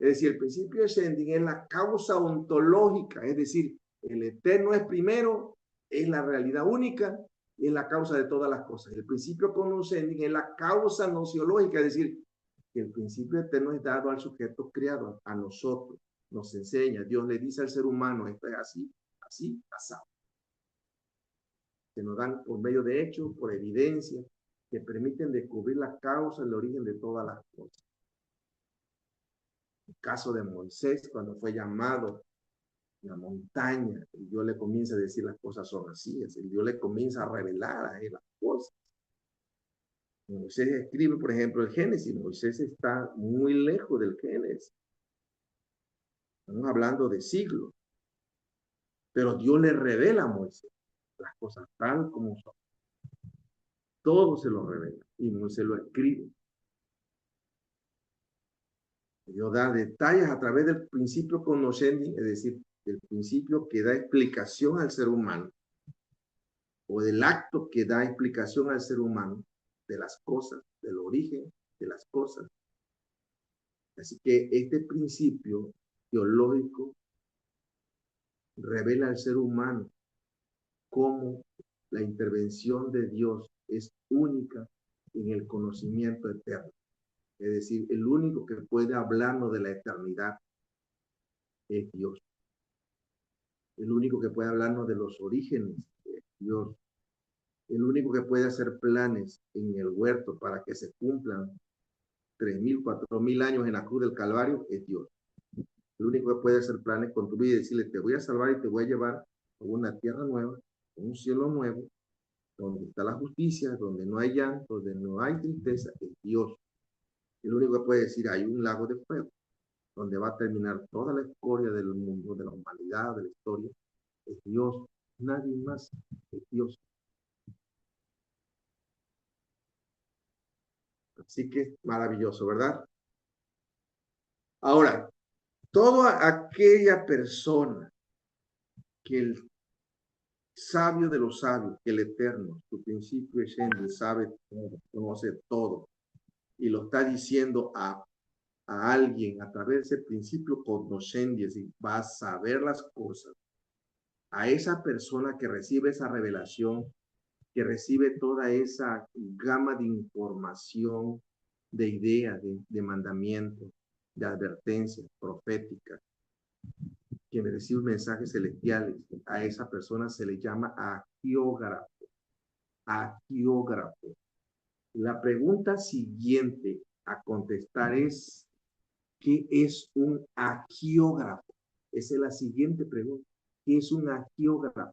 Es decir, el principio de Sending es la causa ontológica, es decir, el eterno es primero, es la realidad única y es la causa de todas las cosas. El principio cognoscendi es la causa nociológica, es decir, que el principio eterno es dado al sujeto creado, a nosotros, nos enseña, Dios le dice al ser humano, esto es así, así, pasado. Se nos dan por medio de hechos, por evidencia, que permiten descubrir la causa, el origen de todas las cosas. El caso de Moisés, cuando fue llamado a la montaña, y Dios le comienza a decir las cosas son así, y Dios le comienza a revelar a él las cosas. Moisés escribe, por ejemplo, el Génesis. Moisés está muy lejos del Génesis. Estamos hablando de siglos. Pero Dios le revela a Moisés las cosas tal como son. todo se lo revela y no se lo escribe. Dios da detalles a través del principio cognoscendi, es decir, del principio que da explicación al ser humano, o del acto que da explicación al ser humano, de las cosas, del origen de las cosas. Así que este principio teológico revela al ser humano cómo la intervención de Dios es única en el conocimiento eterno. Es decir, el único que puede hablarnos de la eternidad es Dios. El único que puede hablarnos de los orígenes es Dios. El único que puede hacer planes en el huerto para que se cumplan 3.000, 4.000 años en la cruz del Calvario es Dios. El único que puede hacer planes con tu vida y decirle, te voy a salvar y te voy a llevar a una tierra nueva, a un cielo nuevo, donde está la justicia, donde no hay llanto, donde no hay tristeza, es Dios. El único que puede decir, hay un lago de fuego, donde va a terminar toda la escoria del mundo, de la humanidad, de la historia, es Dios. Nadie más es Dios. Así que maravilloso, ¿verdad? Ahora, toda aquella persona que el sabio de los sabios, el eterno, su principio es él, sabe todo, conoce todo, y lo está diciendo a alguien a través de ese principio cognoscendi, es decir, va a saber las cosas, a esa persona que recibe esa revelación, que recibe toda esa gama de información, de ideas, de mandamientos, de advertencias proféticas, quien recibe mensajes celestiales, a esa persona se le llama agiógrafo. Agiógrafo. La pregunta siguiente a contestar es, ¿qué es un agiógrafo? Esa es la siguiente pregunta. ¿Qué es un agiógrafo?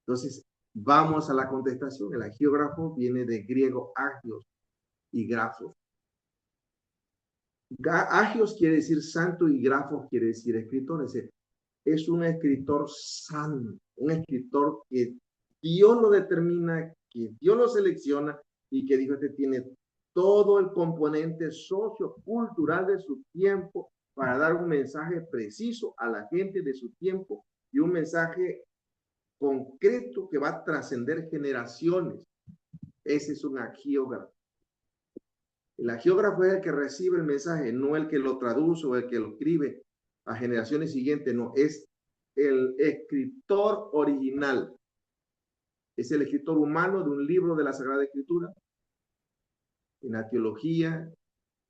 Entonces, vamos a la contestación. El agiógrafo viene de griego agios y grafos. Agios quiere decir santo y grafos quiere decir escritor. Es un escritor santo, un escritor que Dios lo determina, que Dios lo selecciona y que dijo, este tiene todo el componente sociocultural de su tiempo para dar un mensaje preciso a la gente de su tiempo y un mensaje concreto que va a trascender generaciones. Ese es un agiógrafo. El agiógrafo es el que recibe el mensaje, no el que lo traduce o el que lo escribe a generaciones siguientes, no, es el escritor original. Es el escritor humano de un libro de la Sagrada Escritura. En la teología,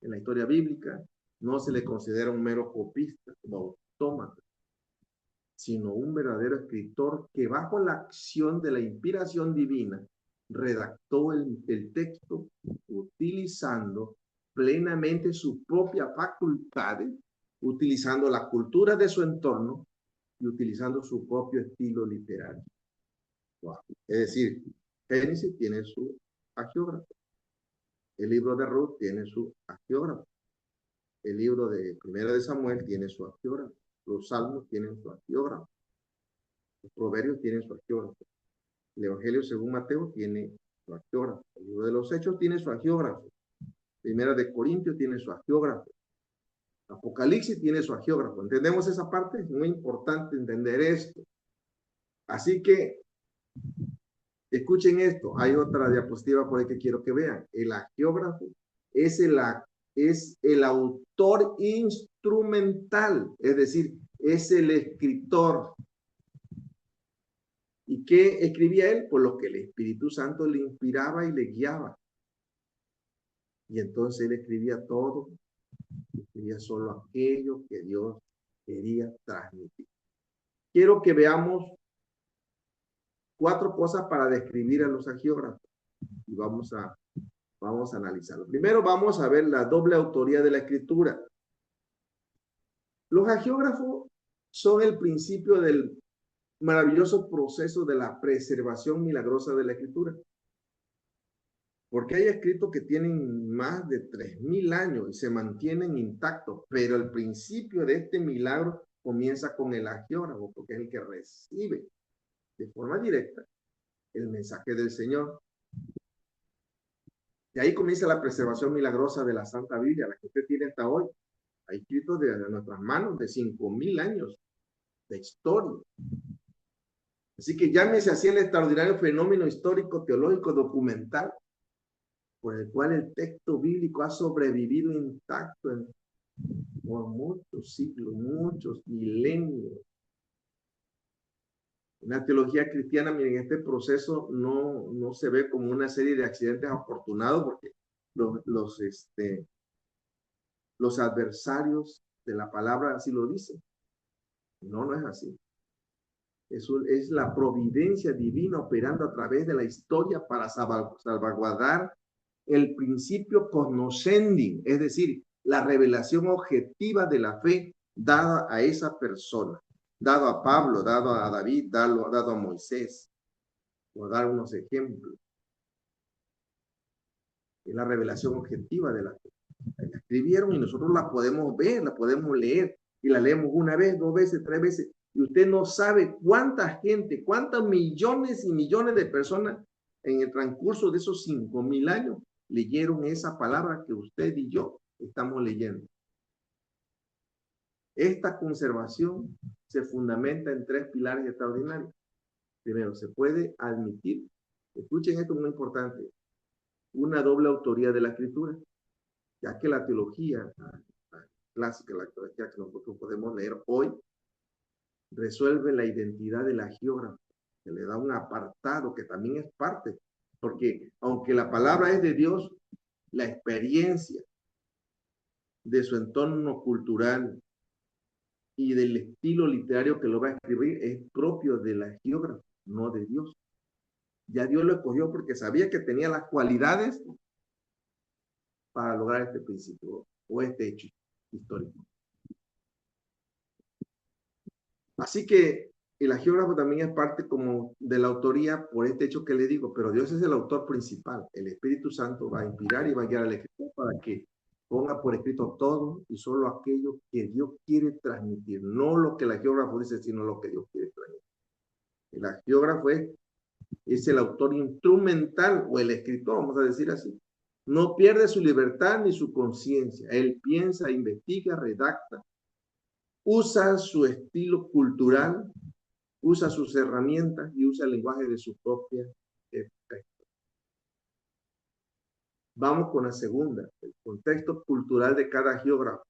en la historia bíblica, no se le considera un mero copista como autómata, sino un verdadero escritor que bajo la acción de la inspiración divina redactó el texto utilizando plenamente sus propias facultades, utilizando la cultura de su entorno y utilizando su propio estilo literario. Wow. Es decir, Génesis tiene su agiógrafo, el libro de Ruth tiene su agiógrafo, el libro de Primera de Samuel tiene su agiógrafo, los Salmos tienen su agiógrafo, los Proverbios tienen su agiógrafo, el Evangelio según Mateo tiene su agiógrafo, el libro de los Hechos tiene su agiógrafo, Primera de Corintios tiene su agiógrafo, Apocalipsis tiene su agiógrafo. ¿Entendemos esa parte? Es muy importante entender esto. Así que, escuchen esto. Hay otra diapositiva por ahí que quiero que vean. El agiógrafo es el autor instrumental, es decir, es el escritor. ¿Y qué escribía él? Por lo que el Espíritu Santo le inspiraba y le guiaba. Y entonces él escribía todo, escribía solo aquello que Dios quería transmitir. Quiero que veamos 4 cosas para describir a los agiógrafos y vamos a analizarlo. Primero vamos a ver la doble autoría de la escritura. Los agiógrafos son el principio del maravilloso proceso de la preservación milagrosa de la escritura. Porque hay escritos que tienen más de 3.000 años y se mantienen intactos, pero el principio de este milagro comienza con el agiógrafo, porque es el que recibe de forma directa el mensaje del Señor. Y ahí comienza la preservación milagrosa de la Santa Biblia, la que usted tiene hasta hoy. Hay escritos de nuestras manos de 5.000 años de historia. Así que llámese así el extraordinario fenómeno histórico, teológico, documental, por el cual el texto bíblico ha sobrevivido intacto por muchos siglos, muchos milenios. En la teología cristiana, miren, este proceso no se ve como una serie de accidentes afortunados, porque los adversarios de la palabra así lo dicen. No es así. Es la providencia divina operando a través de la historia para salvaguardar el principio cognoscendi, es decir, la revelación objetiva de la fe dada a esa persona, dado a Pablo, dado a David, dado a Moisés, por dar unos ejemplos. Es la revelación objetiva de la fe. La escribieron y nosotros la podemos ver, la podemos leer, y la leemos una vez, 2 veces, 3 veces, y usted no sabe cuánta gente, cuántos millones y millones de personas en el transcurso de esos 5.000 años leyeron esa palabra que usted y yo estamos leyendo. Esta conservación se fundamenta en 3 pilares extraordinarios. Primero, se puede admitir, escuchen esto muy importante, una doble autoría de la escritura, ya que la teología clásica, la teología que nosotros podemos leer hoy, resuelve la identidad de la geógrafa, que le da un apartado que también es parte, porque aunque la palabra es de Dios, la experiencia de su entorno cultural y del estilo literario que lo va a escribir es propio de la geógrafa, no de Dios. Ya Dios lo escogió porque sabía que tenía las cualidades para lograr este principio o este hecho histórico. Así que el geógrafo también es parte como de la autoría por este hecho que le digo, pero Dios es el autor principal. El Espíritu Santo va a inspirar y va a guiar al escritor para que ponga por escrito todo y solo aquello que Dios quiere transmitir, no lo que el geógrafo dice, sino lo que Dios quiere transmitir. El geógrafo es el autor instrumental o el escritor, vamos a decir así. No pierde su libertad ni su conciencia. Él piensa, investiga, redacta, usa su estilo cultural, usa sus herramientas y usa el lenguaje de su propia época. Vamos con la segunda, el contexto cultural de cada geógrafo.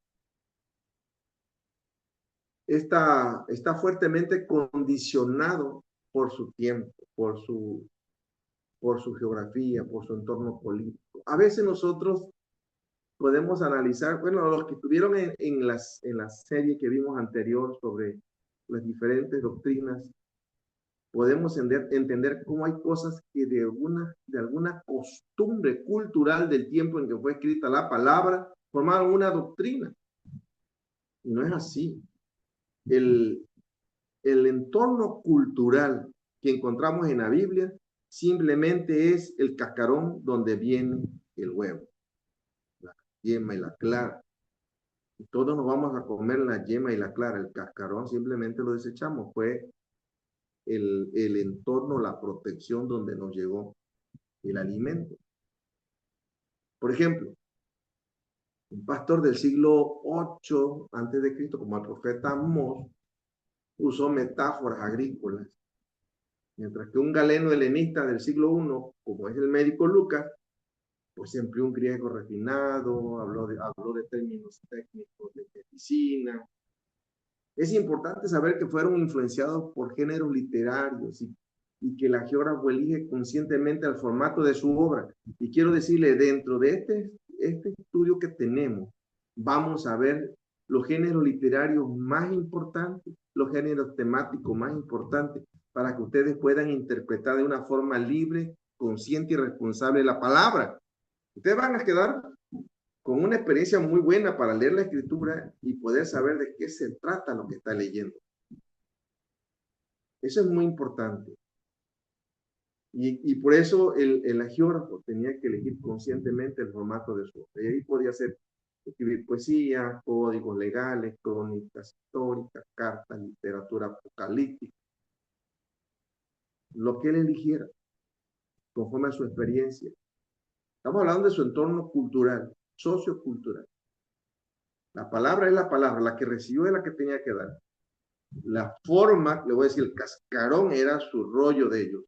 Está fuertemente condicionado por su tiempo, por su geografía, por su entorno político. A veces nosotros podemos analizar, bueno, los que estuvieron en la serie que vimos anterior sobre las diferentes doctrinas, podemos entender cómo hay cosas que de alguna costumbre cultural del tiempo en que fue escrita la palabra, formaron una doctrina. Y no es así. El entorno cultural que encontramos en la Biblia simplemente es el cascarón donde viene el huevo, la yema y la clara. Y todos nos vamos a comer la yema y la clara. El cascarón simplemente lo desechamos. Fue el entorno, la protección donde nos llegó el alimento. Por ejemplo, un pastor del siglo 8 antes de Cristo, como el profeta Amós, usó metáforas agrícolas, mientras que un galeno helenista del siglo 1, como es el médico Lucas, pues empleó un griego refinado, habló de términos técnicos de medicina. Es importante saber que fueron influenciados por géneros literarios y que la geógrafo elige conscientemente el formato de su obra. Y quiero decirle, dentro de este estudio que tenemos, vamos a ver los géneros literarios más importantes, los géneros temáticos más importantes, para que ustedes puedan interpretar de una forma libre, consciente y responsable la palabra. Ustedes van a quedar con una experiencia muy buena para leer la escritura y poder saber de qué se trata lo que está leyendo. Eso es muy importante. Y por eso el geógrafo tenía que elegir conscientemente el formato de su obra. Y ahí podía escribir poesía, códigos legales, crónicas históricas, cartas, literatura apocalíptica. Lo que él eligiera, conforme a su experiencia. Estamos hablando de su entorno cultural, sociocultural. La palabra es la palabra, la que recibió es la que tenía que dar. La forma, le voy a decir, el cascarón era su rollo de ellos.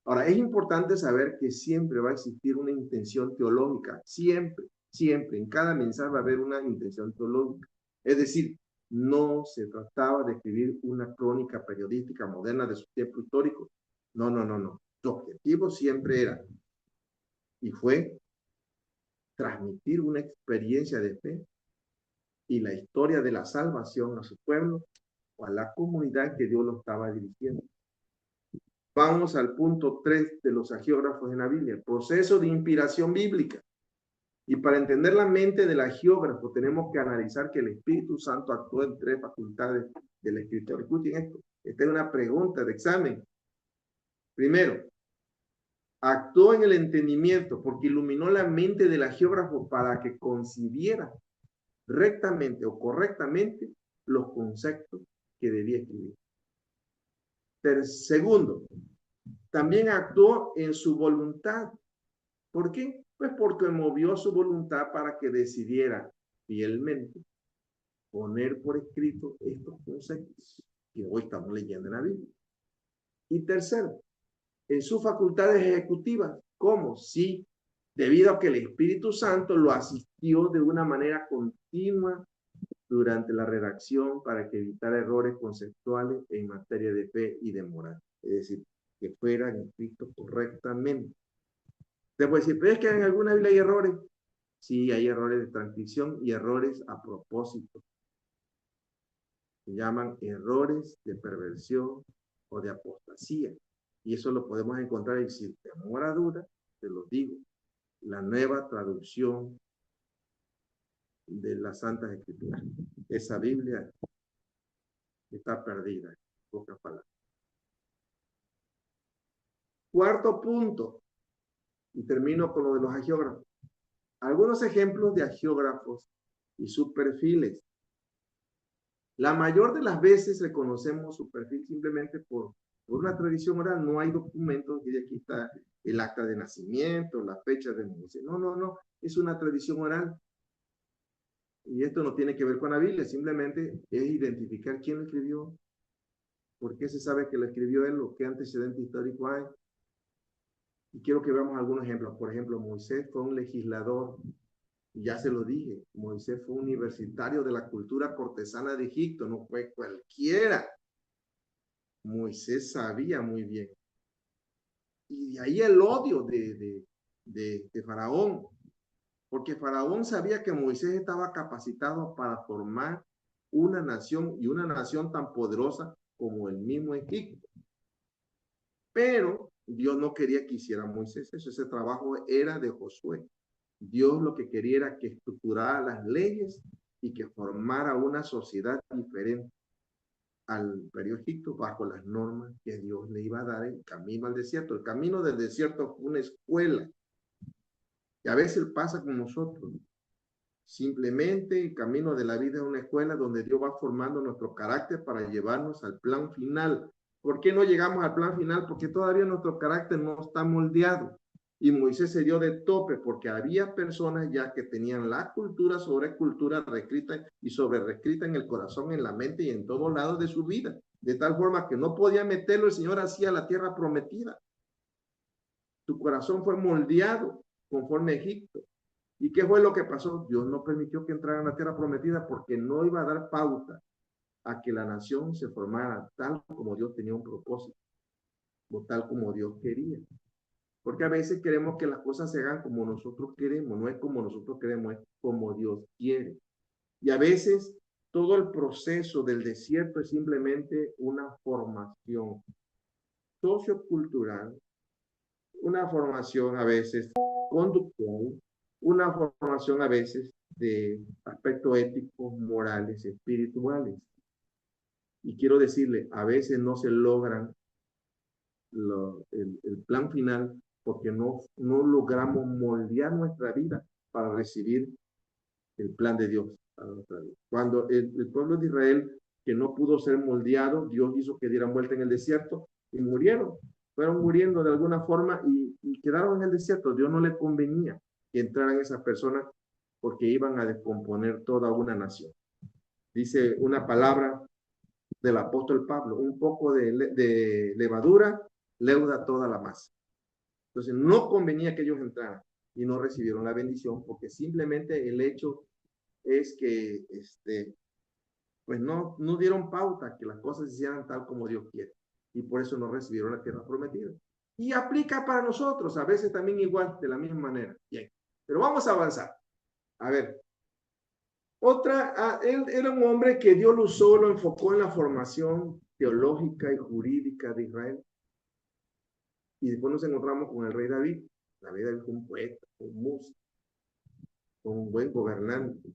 Ahora, es importante saber que siempre va a existir una intención teológica, siempre, siempre, en cada mensaje va a haber una intención teológica. Es decir, no se trataba de escribir una crónica periodística moderna de su tiempo histórico. No, no, no, no. Su objetivo siempre era, y fue, transmitir una experiencia de fe y la historia de la salvación a su pueblo o a la comunidad que Dios lo estaba dirigiendo. Vamos al punto 3 de los agiógrafos en la Biblia, el proceso de inspiración bíblica. Y para entender la mente del agiógrafo tenemos que analizar que el Espíritu Santo actuó en 3 facultades del escritor. Escuchen esto, esta es una pregunta de examen. Primero, actuó en el entendimiento porque iluminó la mente del agiógrafo para que concibiera rectamente o correctamente los conceptos que debía escribir. Segundo, también actuó en su voluntad. ¿Por qué? Pues porque movió su voluntad para que decidiera fielmente poner por escrito estos conceptos que hoy estamos leyendo en la Biblia. Y tercero, en sus facultades ejecutivas, ¿cómo? Sí, debido a que el Espíritu Santo lo asistió de una manera continua durante la redacción para que evitara errores conceptuales en materia de fe y de moral. Es decir, que fueran escritos correctamente. Te puede decir, pero es que en alguna Biblia hay errores. Sí, hay errores de transcripción y errores a propósito. Se llaman errores de perversión o de apostasía. Y eso lo podemos encontrar, y si te demora duda, te lo digo, la nueva traducción de las Santas Escrituras. Esa Biblia está perdida, en pocas palabras. Cuarto punto, y termino con lo de los agiógrafos. Algunos ejemplos de agiógrafos y sus perfiles. La mayor de las veces reconocemos su perfil simplemente por una tradición oral. No hay documentos, y aquí está el acta de nacimiento, la fecha de Moisés. No, no, no, es una tradición oral. Y esto no tiene que ver con la Biblia, simplemente es identificar quién lo escribió, por qué se sabe que lo escribió él, o qué antecedente histórico hay. Y quiero que veamos algunos ejemplos. Por ejemplo, Moisés fue un legislador, ya se lo dije, Moisés fue universitario de la cultura cortesana de Egipto, no fue cualquiera. Moisés sabía muy bien. Y de ahí el odio de Faraón, porque Faraón sabía que Moisés estaba capacitado para formar una nación, y una nación tan poderosa como el mismo Egipto. Pero Dios no quería que hiciera Moisés eso, ese trabajo era de Josué. Dios lo que quería era que estructurara las leyes y que formara una sociedad diferente al Imperio Egipto bajo las normas que Dios le iba a dar en camino al desierto. El camino del desierto fue una escuela. Y a veces pasa con nosotros. Simplemente el camino de la vida es una escuela donde Dios va formando nuestro carácter para llevarnos al plan final. ¿Por qué no llegamos al plan final? Porque todavía nuestro carácter no está moldeado. Y Moisés se dio de tope porque había personas ya que tenían la cultura sobre cultura reescrita y sobre reescrita en el corazón, en la mente y en todos lados de su vida. De tal forma que no podía meterlo el Señor hacia la tierra prometida. Tu corazón fue moldeado conforme a Egipto. ¿Y qué fue lo que pasó? Dios no permitió que entraran a la tierra prometida porque no iba a dar pauta a que la nación se formara tal como Dios tenía un propósito, o tal como Dios quería. Porque a veces queremos que las cosas se hagan como nosotros queremos, no es como nosotros queremos, es como Dios quiere. Y a veces todo el proceso del desierto es simplemente una formación sociocultural, una formación a veces conductual, una formación a veces de aspectos éticos, morales, espirituales. Y quiero decirle, a veces no se logran el plan final porque no logramos moldear nuestra vida para recibir el plan de Dios para nuestra vida. Cuando el pueblo de Israel, que no pudo ser moldeado, Dios hizo que dieran vuelta en el desierto y murieron. Fueron muriendo de alguna forma y quedaron en el desierto. Dios no le convenía. que entraran esas personas porque iban a descomponer toda una nación. Dice una palabra del apóstol Pablo, un poco de levadura leuda toda la masa. Entonces no convenía que ellos entraran y no recibieron la bendición porque simplemente el hecho es que pues no dieron pauta que las cosas se hicieran tal como Dios quiere y por eso no recibieron la tierra prometida. Y aplica para nosotros, a veces también igual, de la misma manera. Bien, pero vamos a avanzar. A ver, él era un hombre que Dios lo usó, lo enfocó en la formación teológica y jurídica de Israel. Y después nos encontramos con el rey David. David fue un poeta, un músico, un buen gobernante.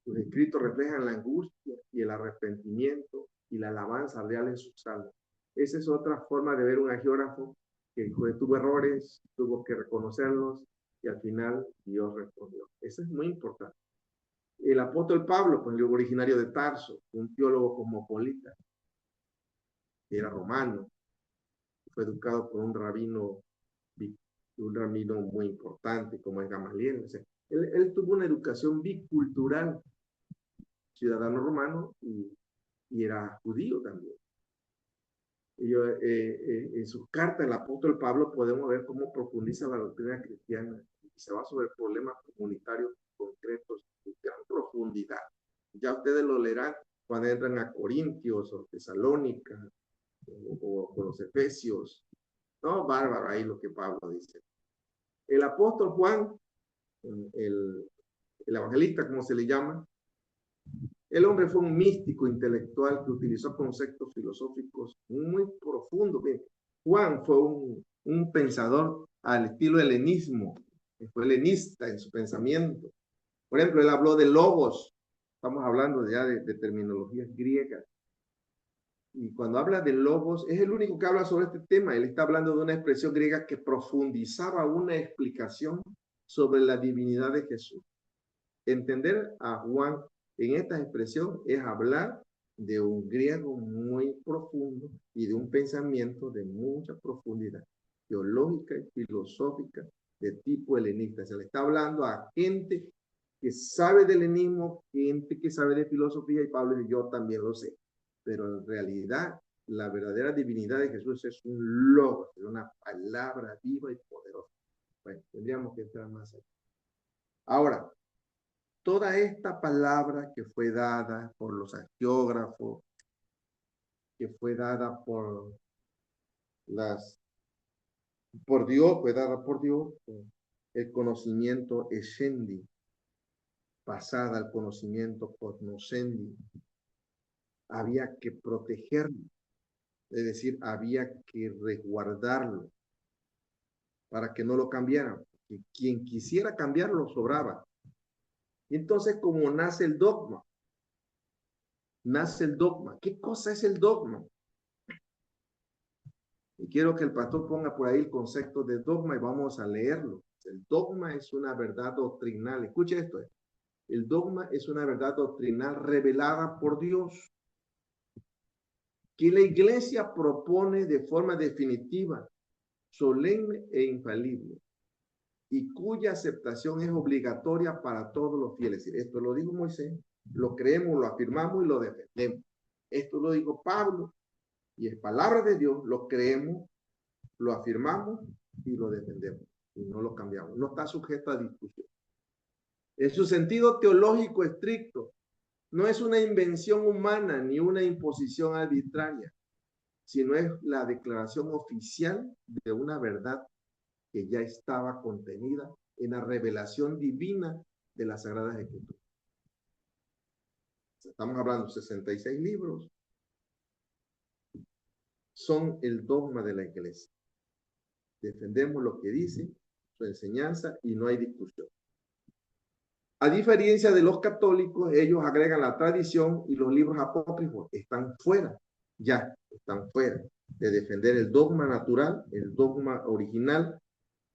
Sus escritos reflejan la angustia y el arrepentimiento y la alabanza real en sus salmos. Esa es otra forma de ver un agiógrafo que tuvo errores, tuvo que reconocerlos y al final Dios respondió. Eso es muy importante. El apóstol Pablo, pues originario de Tarso, un teólogo cosmopolita, que era romano, fue educado por un rabino muy importante como es Gamaliel. O sea, él tuvo una educación bicultural, ciudadano romano y era judío también. En sus cartas, el apóstol Pablo, podemos ver cómo profundiza la doctrina cristiana y se va sobre problemas comunitarios concretos de gran profundidad. Ya ustedes lo leerán cuando entran a Corintios o Tesalónica o los Efesios. No, bárbaro ahí lo que Pablo dice. El apóstol Juan, el evangelista, como se le llama, el hombre fue un místico intelectual que utilizó conceptos filosóficos muy profundos. Juan fue un pensador al estilo helenismo, fue helenista en su pensamiento. Por ejemplo, él habló de logos, estamos hablando ya de terminologías griegas. Y cuando habla de logos, es el único que habla sobre este tema. Él está hablando de una expresión griega que profundizaba una explicación sobre la divinidad de Jesús. Entender a Juan en esta expresión es hablar de un griego muy profundo y de un pensamiento de mucha profundidad teológica y filosófica de tipo helenista. Se le está hablando a gente que sabe de helenismo, gente que sabe de filosofía, y Pablo y yo también lo sé. Pero en realidad, la verdadera divinidad de Jesús es un logos, es una palabra viva y poderosa. Bueno, tendríamos que entrar más allá. Ahora, toda esta palabra que fue dada por los agiógrafos, que fue dada por Dios, fue dada por Dios, el conocimiento essendi, pasada al conocimiento cognoscendi, había que protegerlo, es decir, había que resguardarlo para que no lo cambiaran. Y quien quisiera cambiarlo sobraba. Y entonces, como nace el dogma, ¿Qué cosa es el dogma? Y quiero que el pastor ponga por ahí el concepto de dogma y vamos a leerlo. El dogma es una verdad doctrinal. Escuche esto. El dogma es una verdad doctrinal revelada por Dios, que la iglesia propone de forma definitiva, solemne e infalible, y cuya aceptación es obligatoria para todos los fieles. Esto lo dijo Moisés, lo creemos, lo afirmamos y lo defendemos. Esto lo dijo Pablo, y es palabra de Dios, lo creemos, lo afirmamos y lo defendemos. Y no lo cambiamos. No está sujeto a discusión. En su sentido teológico estricto, no es una invención humana ni una imposición arbitraria, sino es la declaración oficial de una verdad que ya estaba contenida en la revelación divina de las Sagradas Escrituras. Estamos hablando de 66 libros. Son el dogma de la iglesia. Defendemos lo que dice, su enseñanza, y no hay discusión. A diferencia de los católicos, ellos agregan la tradición y los libros apócrifos están fuera de defender el dogma natural, el dogma original.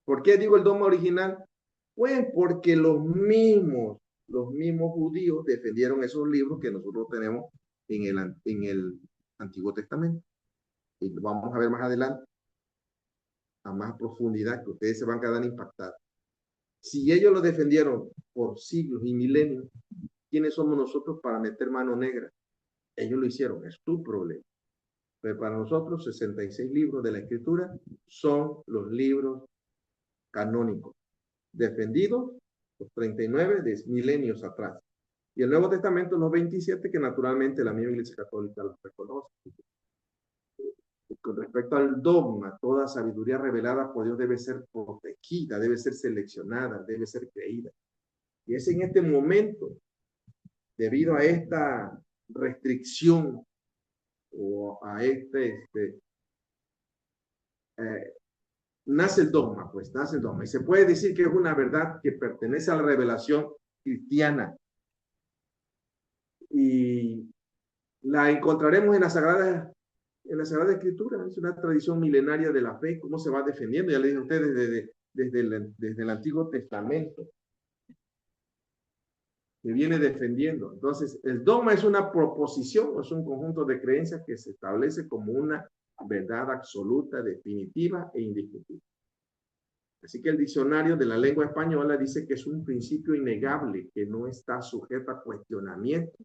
¿Por qué digo el dogma original? Pues porque los mismos judíos defendieron esos libros que nosotros tenemos en el Antiguo Testamento. Y vamos a ver más adelante, a más profundidad, que ustedes se van a quedar impactados. Si ellos lo defendieron por siglos y milenios, ¿quiénes somos nosotros para meter mano negra? Ellos lo hicieron, es tu problema. Pero para nosotros, 66 libros de la Escritura son los libros canónicos, defendidos los 39 de milenios atrás. Y el Nuevo Testamento, los 27, que naturalmente la misma Iglesia Católica los reconoce. Con respecto al dogma, toda sabiduría revelada por Dios debe ser protegida, debe ser seleccionada, debe ser creída. Y es en este momento, debido a esta restricción o a nace el dogma, pues nace el dogma. Y se puede decir que es una verdad que pertenece a la revelación cristiana. Y la encontraremos en la Sagrada Escritura. Es una tradición milenaria de la fe, cómo se va defendiendo. Ya le dije a ustedes desde el Antiguo Testamento, que viene defendiendo. Entonces, el dogma es una proposición, es un conjunto de creencias que se establece como una verdad absoluta, definitiva e indiscutible. Así que el diccionario de la lengua española dice que es un principio innegable que no está sujeto a cuestionamiento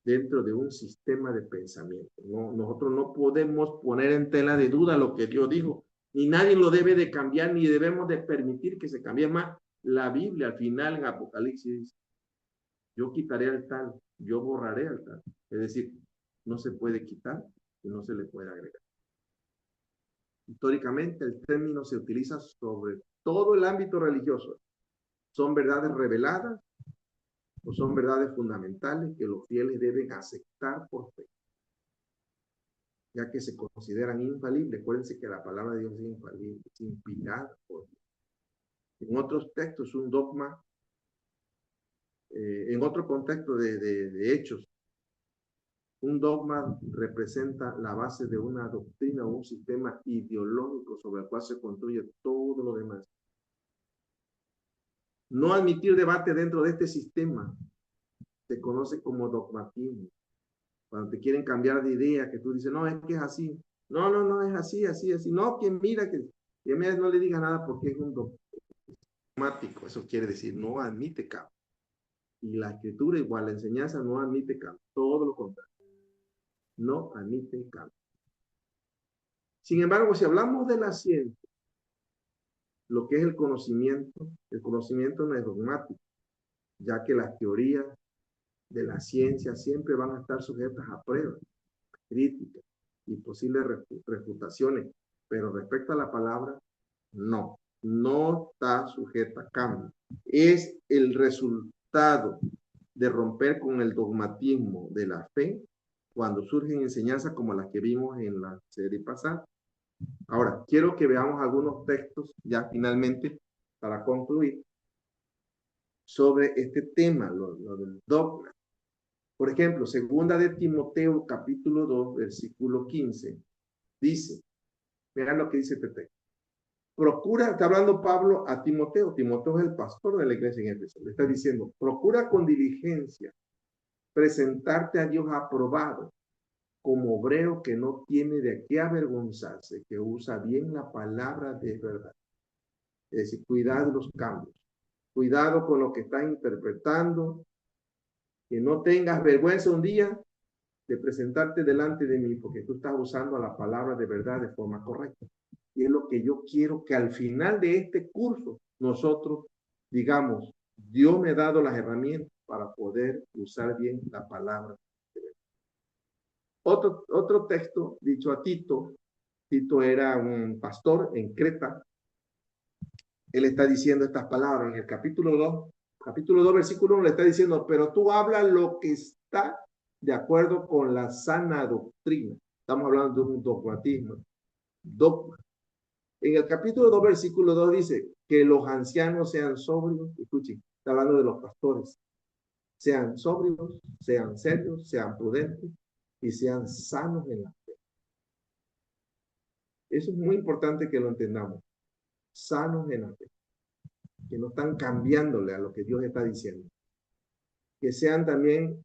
dentro de un sistema de pensamiento. No, nosotros no podemos poner en tela de duda lo que Dios dijo, ni nadie lo debe de cambiar, ni debemos de permitir que se cambie más. La Biblia al final en Apocalipsis dice, yo quitaré al tal, yo borraré al tal. Es decir, no se puede quitar y no se le puede agregar. Históricamente el término se utiliza sobre todo el ámbito religioso. Son verdades reveladas o son verdades fundamentales que los fieles deben aceptar por fe, ya que se consideran infalibles. Acuérdense que la palabra de Dios es infalible, es inspirada por Dios. En otros textos, un dogma, en otro contexto de hechos, un dogma representa la base de una doctrina o un sistema ideológico sobre el cual se construye todo lo demás. No admitir debate dentro de este sistema se conoce como dogmatismo. Cuando te quieren cambiar de idea, que tú dices, no, es que es así. No, no, no, es así, así, así. No, que mira, que no le diga nada porque es un dogmático. Eso quiere decir, no admite cambio. Y la escritura igual, la enseñanza no admite cambio. Todo lo contrario. No admite cambio. Sin embargo, si hablamos de la ciencia, lo que es el conocimiento no es dogmático, ya que las teorías de la ciencia siempre van a estar sujetas a pruebas, críticas y posibles refutaciones, pero respecto a la palabra, no está sujeta a cambio. Es el resultado de romper con el dogmatismo de la fe cuando surgen enseñanzas como las que vimos en la serie pasada. Ahora, quiero que veamos algunos textos ya finalmente para concluir sobre este tema, lo del dogma. Por ejemplo, segunda de Timoteo, capítulo 2, versículo 15, dice, vean lo que dice este texto. Procura, está hablando Pablo a Timoteo. Timoteo es el pastor de la iglesia en Éfeso. Le está diciendo, procura con diligencia presentarte a Dios aprobado, como obrero que no tiene de qué avergonzarse, que usa bien la palabra de verdad. Es decir, cuidado los cambios. Cuidado con lo que estás interpretando, que no tengas vergüenza un día de presentarte delante de mí, porque tú estás usando la palabra de verdad de forma correcta. Y es lo que yo quiero que al final de este curso nosotros digamos, Dios me ha dado las herramientas para poder usar bien la palabra de verdad. Otro texto dicho a Tito. Tito era un pastor en Creta. Él está diciendo estas palabras en el capítulo 2, versículo 1, le está diciendo, pero tú hablas lo que está de acuerdo con la sana doctrina. Estamos hablando de un dogmatismo. Dogma. En el capítulo 2, versículo 2 dice que los ancianos sean sobrios. Escuchen, está hablando de los pastores. Sean sobrios, sean serios, sean prudentes y sean sanos en la fe. Eso es muy importante que lo entendamos. Sanos en la fe. Que no están cambiándole a lo que Dios está diciendo. Que sean también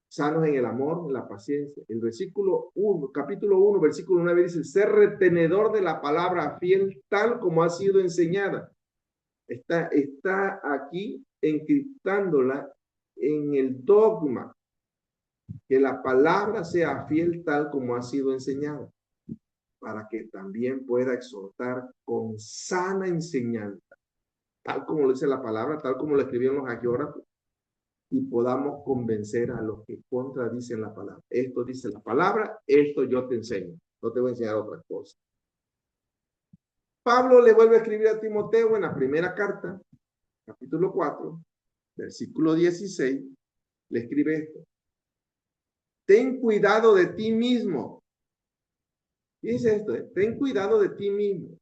sanos en el amor, en la paciencia. El versículo 1, capítulo 1, versículo 9 dice, ser retenedor de la palabra fiel tal como ha sido enseñada. Está aquí encriptándola en el dogma, que la palabra sea fiel tal como ha sido enseñada, para que también pueda exhortar con sana enseñanza, tal como lo dice la palabra, tal como lo escribieron los hagiógrafos, y podamos convencer a los que contradicen la palabra. Esto dice la palabra, esto yo te enseño, no te voy a enseñar otra cosa. Pablo le vuelve a escribir a Timoteo en la primera carta, capítulo 4, versículo 16, le escribe esto: ten cuidado de ti mismo. Y dice esto: ten cuidado de ti mismo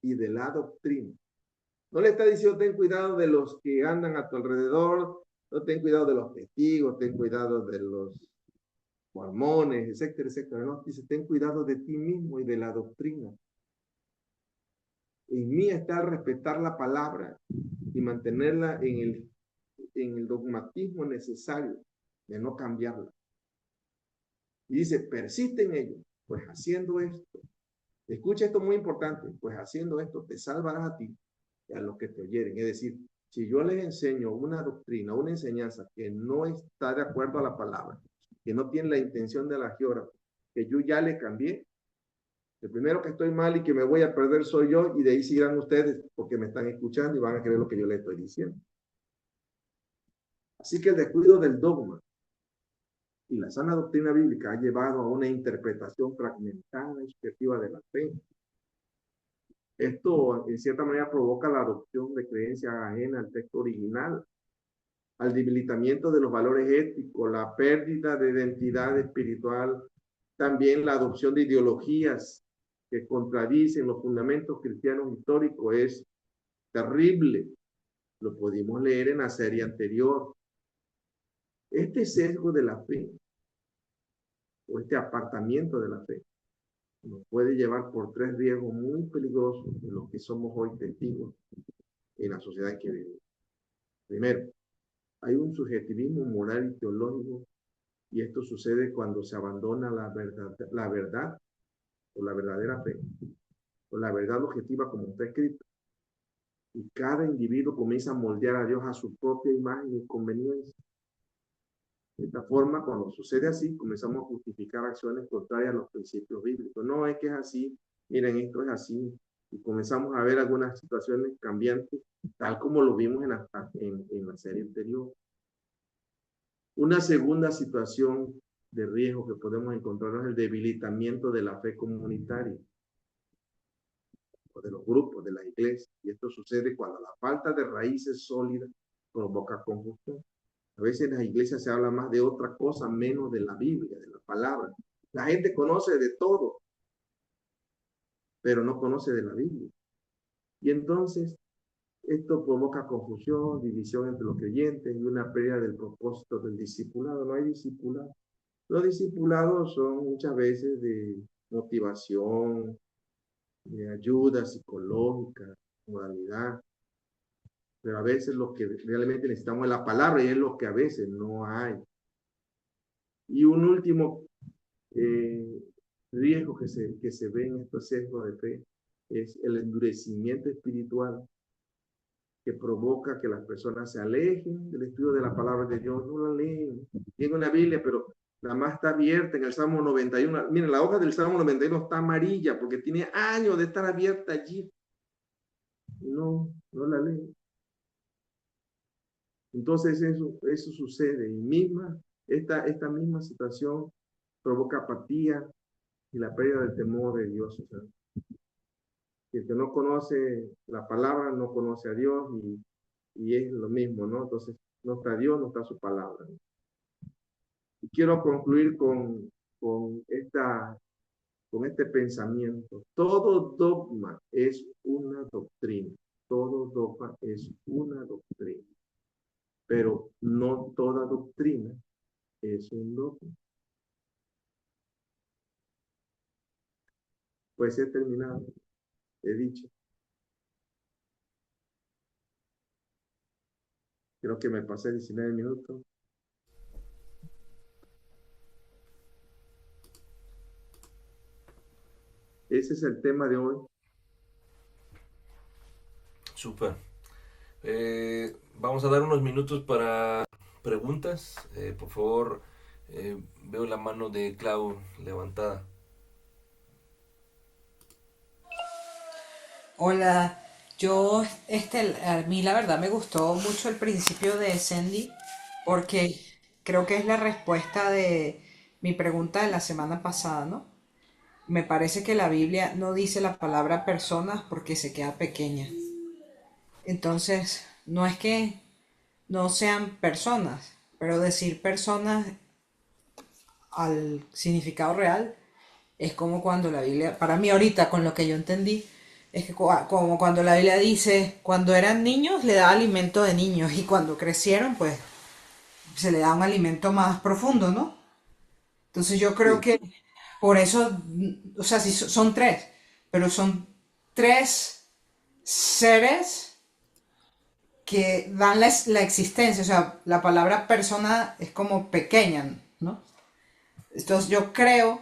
y de la doctrina. No le está diciendo ten cuidado de los que andan a tu alrededor, no ten cuidado de los testigos, ten cuidado de los mormones, etcétera, etcétera. No, dice ten cuidado de ti mismo y de la doctrina. En mí está el respetar la palabra y mantenerla en el dogmatismo necesario de no cambiarla. Y dice, persiste en ello, pues haciendo esto, escucha esto muy importante, pues haciendo esto te salvarás a ti y a los que te oyeren. Es decir, si yo les enseño una doctrina, una enseñanza que no está de acuerdo a la palabra, que no tiene la intención de la geógrafa, que yo ya le cambié, el primero que estoy mal y que me voy a perder soy yo, y de ahí seguirán ustedes porque me están escuchando y van a creer lo que yo les estoy diciendo. Así que el descuido del dogma y la sana doctrina bíblica ha llevado a una interpretación fragmentada y subjetiva de la fe. Esto, en cierta manera, provoca la adopción de creencias ajenas al texto original, al debilitamiento de los valores éticos, la pérdida de identidad espiritual, también la adopción de ideologías que contradicen los fundamentos cristianos históricos. Es terrible. Lo pudimos leer en la serie anterior. Este sesgo de la fe, o este apartamiento de la fe, nos puede llevar por tres riesgos muy peligrosos de los que somos hoy testigos en la sociedad que vivimos. Primero, hay un subjetivismo moral y teológico, y esto sucede cuando se abandona la verdad o la verdadera fe, o la verdad objetiva como está escrito, y cada individuo comienza a moldear a Dios a su propia imagen y conveniencia. De esta forma, cuando sucede así, comenzamos a justificar acciones contrarias a los principios bíblicos. No es que es así, miren, esto es así. Y comenzamos a ver algunas situaciones cambiantes, tal como lo vimos en la serie anterior. Una segunda situación de riesgo que podemos encontrar es el debilitamiento de la fe comunitaria, o de los grupos, de la iglesia. Y esto sucede cuando la falta de raíces sólidas provoca confusión. A veces en las iglesias se habla más de otra cosa, menos de la Biblia, de la palabra. La gente conoce de todo, pero no conoce de la Biblia. Y entonces esto provoca confusión, división entre los creyentes y una pérdida del propósito del discipulado. No hay discipulado. Los discipulados son muchas veces de motivación, de ayuda psicológica, moralidad, pero a veces lo que realmente necesitamos es la palabra, y es lo que a veces no hay. Y un último eh, riesgo que se ve en estos sesgos de fe es el endurecimiento espiritual, que provoca que las personas se alejen del estudio de la palabra de Dios, no la leen. Tiene una Biblia, pero nada más está abierta en el Salmo 91. Miren, la hoja del Salmo 91 está amarilla porque tiene años de estar abierta allí. No la leen. Entonces eso sucede. Y esta misma situación provoca apatía y la pérdida del temor de Dios. O sea, el que no conoce la palabra no conoce a Dios, y es lo mismo, ¿no? Entonces, no está Dios, no está su palabra. Y quiero concluir con este pensamiento. Todo dogma es una doctrina. Todo dogma es una doctrina. Pero no toda doctrina es un dogma. Pues he terminado, he dicho. Creo que me pasé 19 minutos. Ese es el tema de hoy. Súper. Vamos a dar unos minutos para preguntas. Por favor, veo la mano de Clau levantada. Hola, a mí la verdad me gustó mucho el principio de Sandy porque creo que es la respuesta de mi pregunta de la semana pasada, ¿no? Me parece que la Biblia no dice la palabra personas porque se queda pequeña. Entonces, no es que no sean personas, pero decir personas al significado real es como cuando la Biblia, para mí ahorita con lo que yo entendí, es que como cuando la Biblia dice, cuando eran niños le da alimento de niños y cuando crecieron pues se le da un alimento más profundo, ¿no? Entonces yo creo Sí, que por eso, o sea, sí son tres, pero son tres seres que dan la existencia, o sea, la palabra persona es como pequeña, ¿no? Entonces yo creo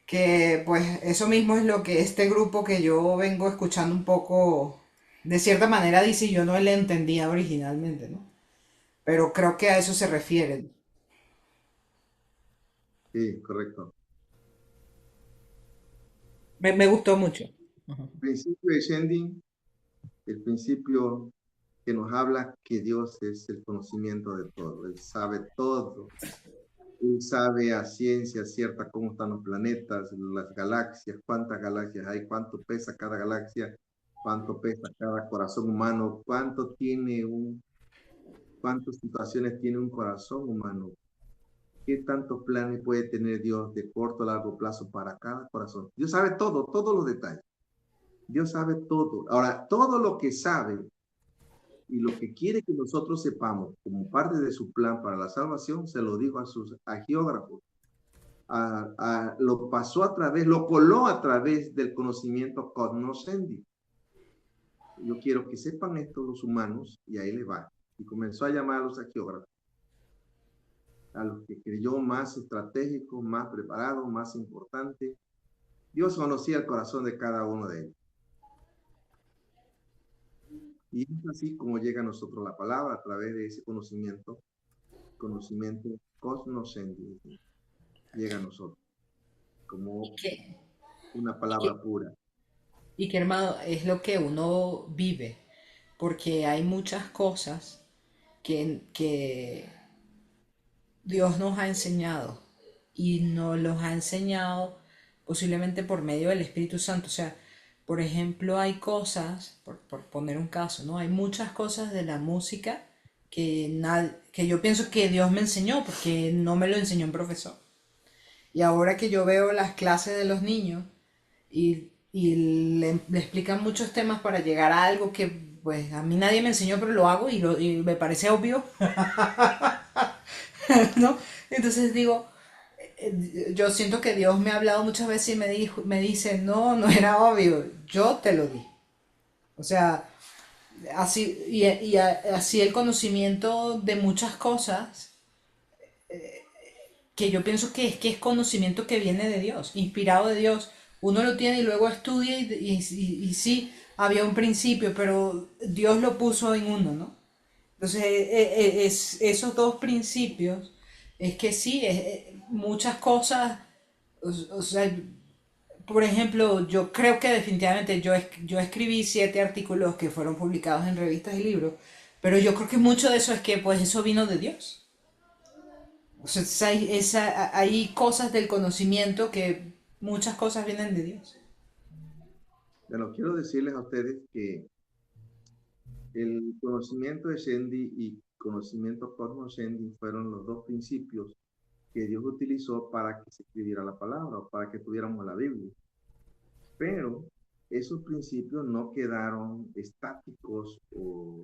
que pues eso mismo es lo que este grupo que yo vengo escuchando un poco, de cierta manera dice, y yo no le entendía originalmente, ¿no? Pero creo que a eso se refieren. sí, correcto. Me gustó mucho. El principio de Shending, el principio que nos habla que Dios es el conocimiento de todo, Él sabe todo, Él sabe a ciencia cierta cómo están los planetas, las galaxias, cuántas galaxias hay, cuánto pesa cada galaxia, cuánto pesa cada corazón humano, cuántas situaciones tiene un corazón humano, qué tantos planes puede tener Dios de corto a largo plazo para cada corazón. Dios sabe todo, todos los detalles. Dios sabe todo. Ahora, todo lo que sabe y lo que quiere que nosotros sepamos como parte de su plan para la salvación, se lo dijo a sus agiógrafos. Lo pasó a través, lo coló a través del conocimiento cognoscendi. Yo quiero que sepan esto los humanos, y ahí le va. Y comenzó a llamar a los agiógrafos, a los que creyó más estratégicos, más preparados, más importantes. Dios conocía el corazón de cada uno de ellos. Y es así como llega a nosotros la palabra, a través de ese conocimiento cognoscendi, llega a nosotros Y como que, una y palabra que, pura. y que hermano, es lo que uno vive, porque hay muchas cosas que Dios nos ha enseñado y nos los ha enseñado posiblemente por medio del Espíritu Santo. O sea, por ejemplo, hay cosas, por poner un caso, ¿no? Hay muchas cosas de la música que yo pienso que Dios me enseñó porque no me lo enseñó un profesor. Y ahora que yo veo las clases de los niños y le explican muchos temas para llegar a algo que pues a mí nadie me enseñó, pero lo hago y me parece obvio, ¿no? Entonces digo, yo siento que Dios me ha hablado muchas veces y me dice, no, no era obvio, yo te lo di. O sea, así el conocimiento de muchas cosas que yo pienso que es conocimiento que viene de Dios, inspirado de Dios. Uno lo tiene y luego estudia y sí, había un principio, pero Dios lo puso en uno, ¿no? Entonces, esos dos principios es que sí, muchas cosas, o sea, por ejemplo, yo creo que definitivamente yo escribí 7 artículos que fueron publicados en revistas y libros, pero yo creo que mucho de eso es que pues eso vino de Dios. O sea, hay cosas del conocimiento que muchas cosas vienen de Dios. Bueno, quiero decirles a ustedes que el conocimiento de Shendi y conocimiento cognoscendi fueron los dos principios que Dios utilizó para que se escribiera la palabra o para que tuviéramos la Biblia. Pero esos principios no quedaron estáticos o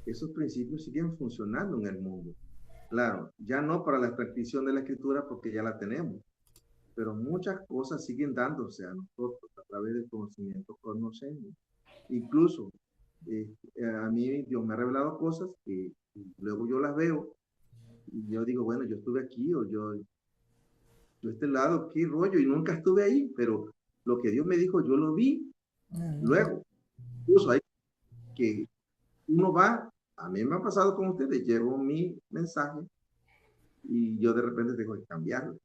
esos principios siguen funcionando en el mundo. Claro, ya no para la transcripción de la escritura porque ya la tenemos, pero muchas cosas siguen dándose a nosotros a través del conocimiento conocemos. Incluso a mí Dios me ha revelado cosas que luego yo las veo y yo digo, bueno, yo estuve aquí o yo este lado, qué rollo, y nunca estuve ahí, pero lo que Dios me dijo, yo lo vi luego. Incluso hay que uno va, a mí me ha pasado con ustedes, llevo mi mensaje y yo de repente tengo que cambiarlo.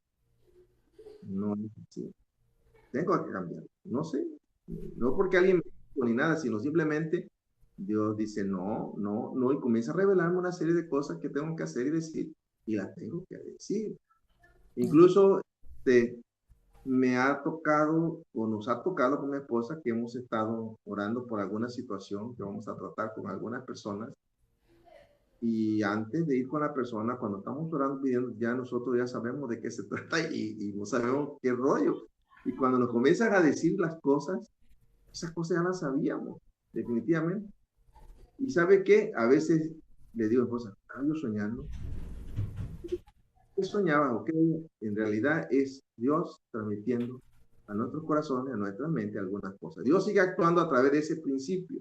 No es así. Tengo que cambiarlo. No sé, no porque alguien me dijo ni nada, sino simplemente Dios dice no, no, no, y comienza a revelarme una serie de cosas que tengo que hacer y decir, y las tengo que decir. Incluso me ha tocado, o nos ha tocado con mi esposa, que hemos estado orando por alguna situación que vamos a tratar con algunas personas, y antes de ir con la persona, cuando estamos orando, pidiendo, ya nosotros ya sabemos de qué se trata y no sabemos qué rollo. Y cuando nos comienzan a decir las cosas, esas cosas ya las sabíamos, definitivamente. ¿Y sabe qué? A veces le digo a mi esposa, ¿estaba yo soñando? ¿Qué soñaba o qué? En realidad es Dios transmitiendo a nuestros corazones, a nuestra mente algunas cosas. Dios sigue actuando a través de ese principio,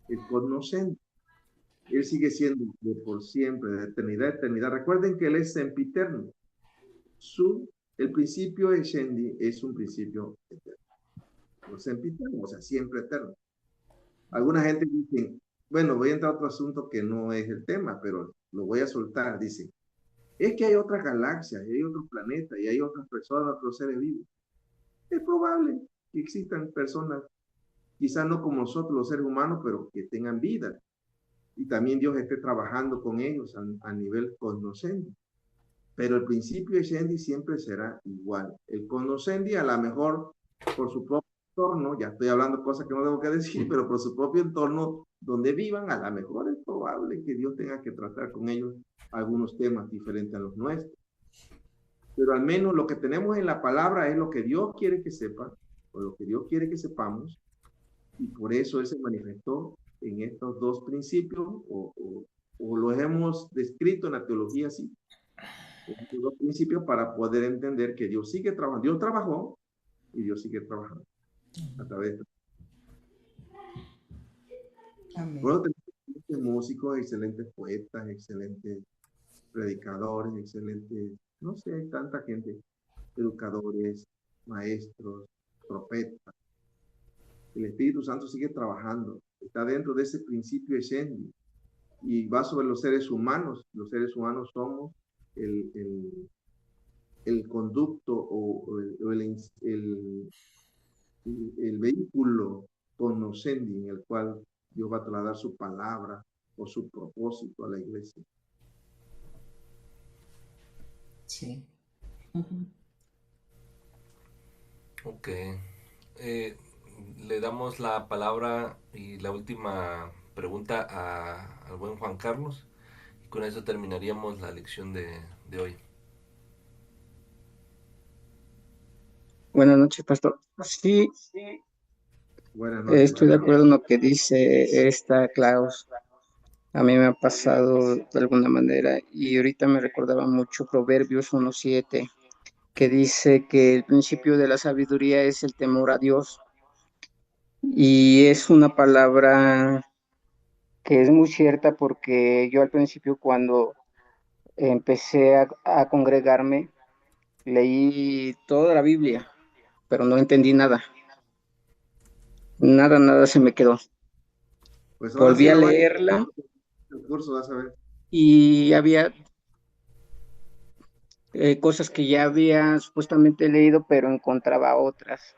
el conocente. Él sigue siendo de por siempre, de eternidad a eternidad. Recuerden que Él es sempiterno. El principio de Shendi es un principio eterno. No sempiterno, o sea, siempre eterno. Alguna gente dice, bueno, voy a entrar a otro asunto que no es el tema, pero lo voy a soltar. Dice, es que hay otras galaxias, y hay otros planetas, y hay otras personas, otros seres vivos. Es probable que existan personas, quizás no como nosotros los seres humanos, pero que tengan vida. Y también Dios esté trabajando con ellos a nivel cognoscente. Pero el principio de Shendi siempre será igual. El cognoscendi a lo mejor por su propio entorno, ya estoy hablando cosas que no tengo que decir, pero por su propio entorno donde vivan, a lo mejor es probable que Dios tenga que tratar con ellos algunos temas diferentes a los nuestros. Pero al menos lo que tenemos en la palabra es lo que Dios quiere que sepa, o lo que Dios quiere que sepamos, y por eso Él se manifestó en estos dos principios, o los hemos descrito en la teología así, estos dos principios para poder entender que Dios sigue trabajando. Dios trabajó y Dios sigue trabajando a través de esto. Amén. Bueno, tenemos excelentes músicos, excelentes poetas, excelentes predicadores, excelentes, no sé, hay tanta gente, educadores, maestros, profetas. El Espíritu Santo sigue trabajando, está dentro de ese principio de Shendi y va sobre los seres humanos. Los seres humanos somos el, el, el conducto el vehículo conocente en el cual Dios va a trasladar su palabra o su propósito a la iglesia. Sí. Ujú. Ok. Eh, Le damos la palabra y la última pregunta al buen Juan Carlos. Y con eso terminaríamos la lección de hoy. Buenas noches, pastor. Sí, Buenas noches, estoy de hermano. acuerdo en lo que dice esta Klaus. A mí me ha pasado de alguna manera y ahorita me recordaba mucho Proverbios 1:7, que dice que el principio de la sabiduría es el temor a Dios y es una palabra que es muy cierta porque yo al principio cuando empecé a congregarme leí toda la Biblia, pero no entendí nada, nada se me quedó. Pues ahora sí Volví a lo va a leerla el curso, vas a ver. y había cosas que ya había supuestamente leído, pero encontraba otras.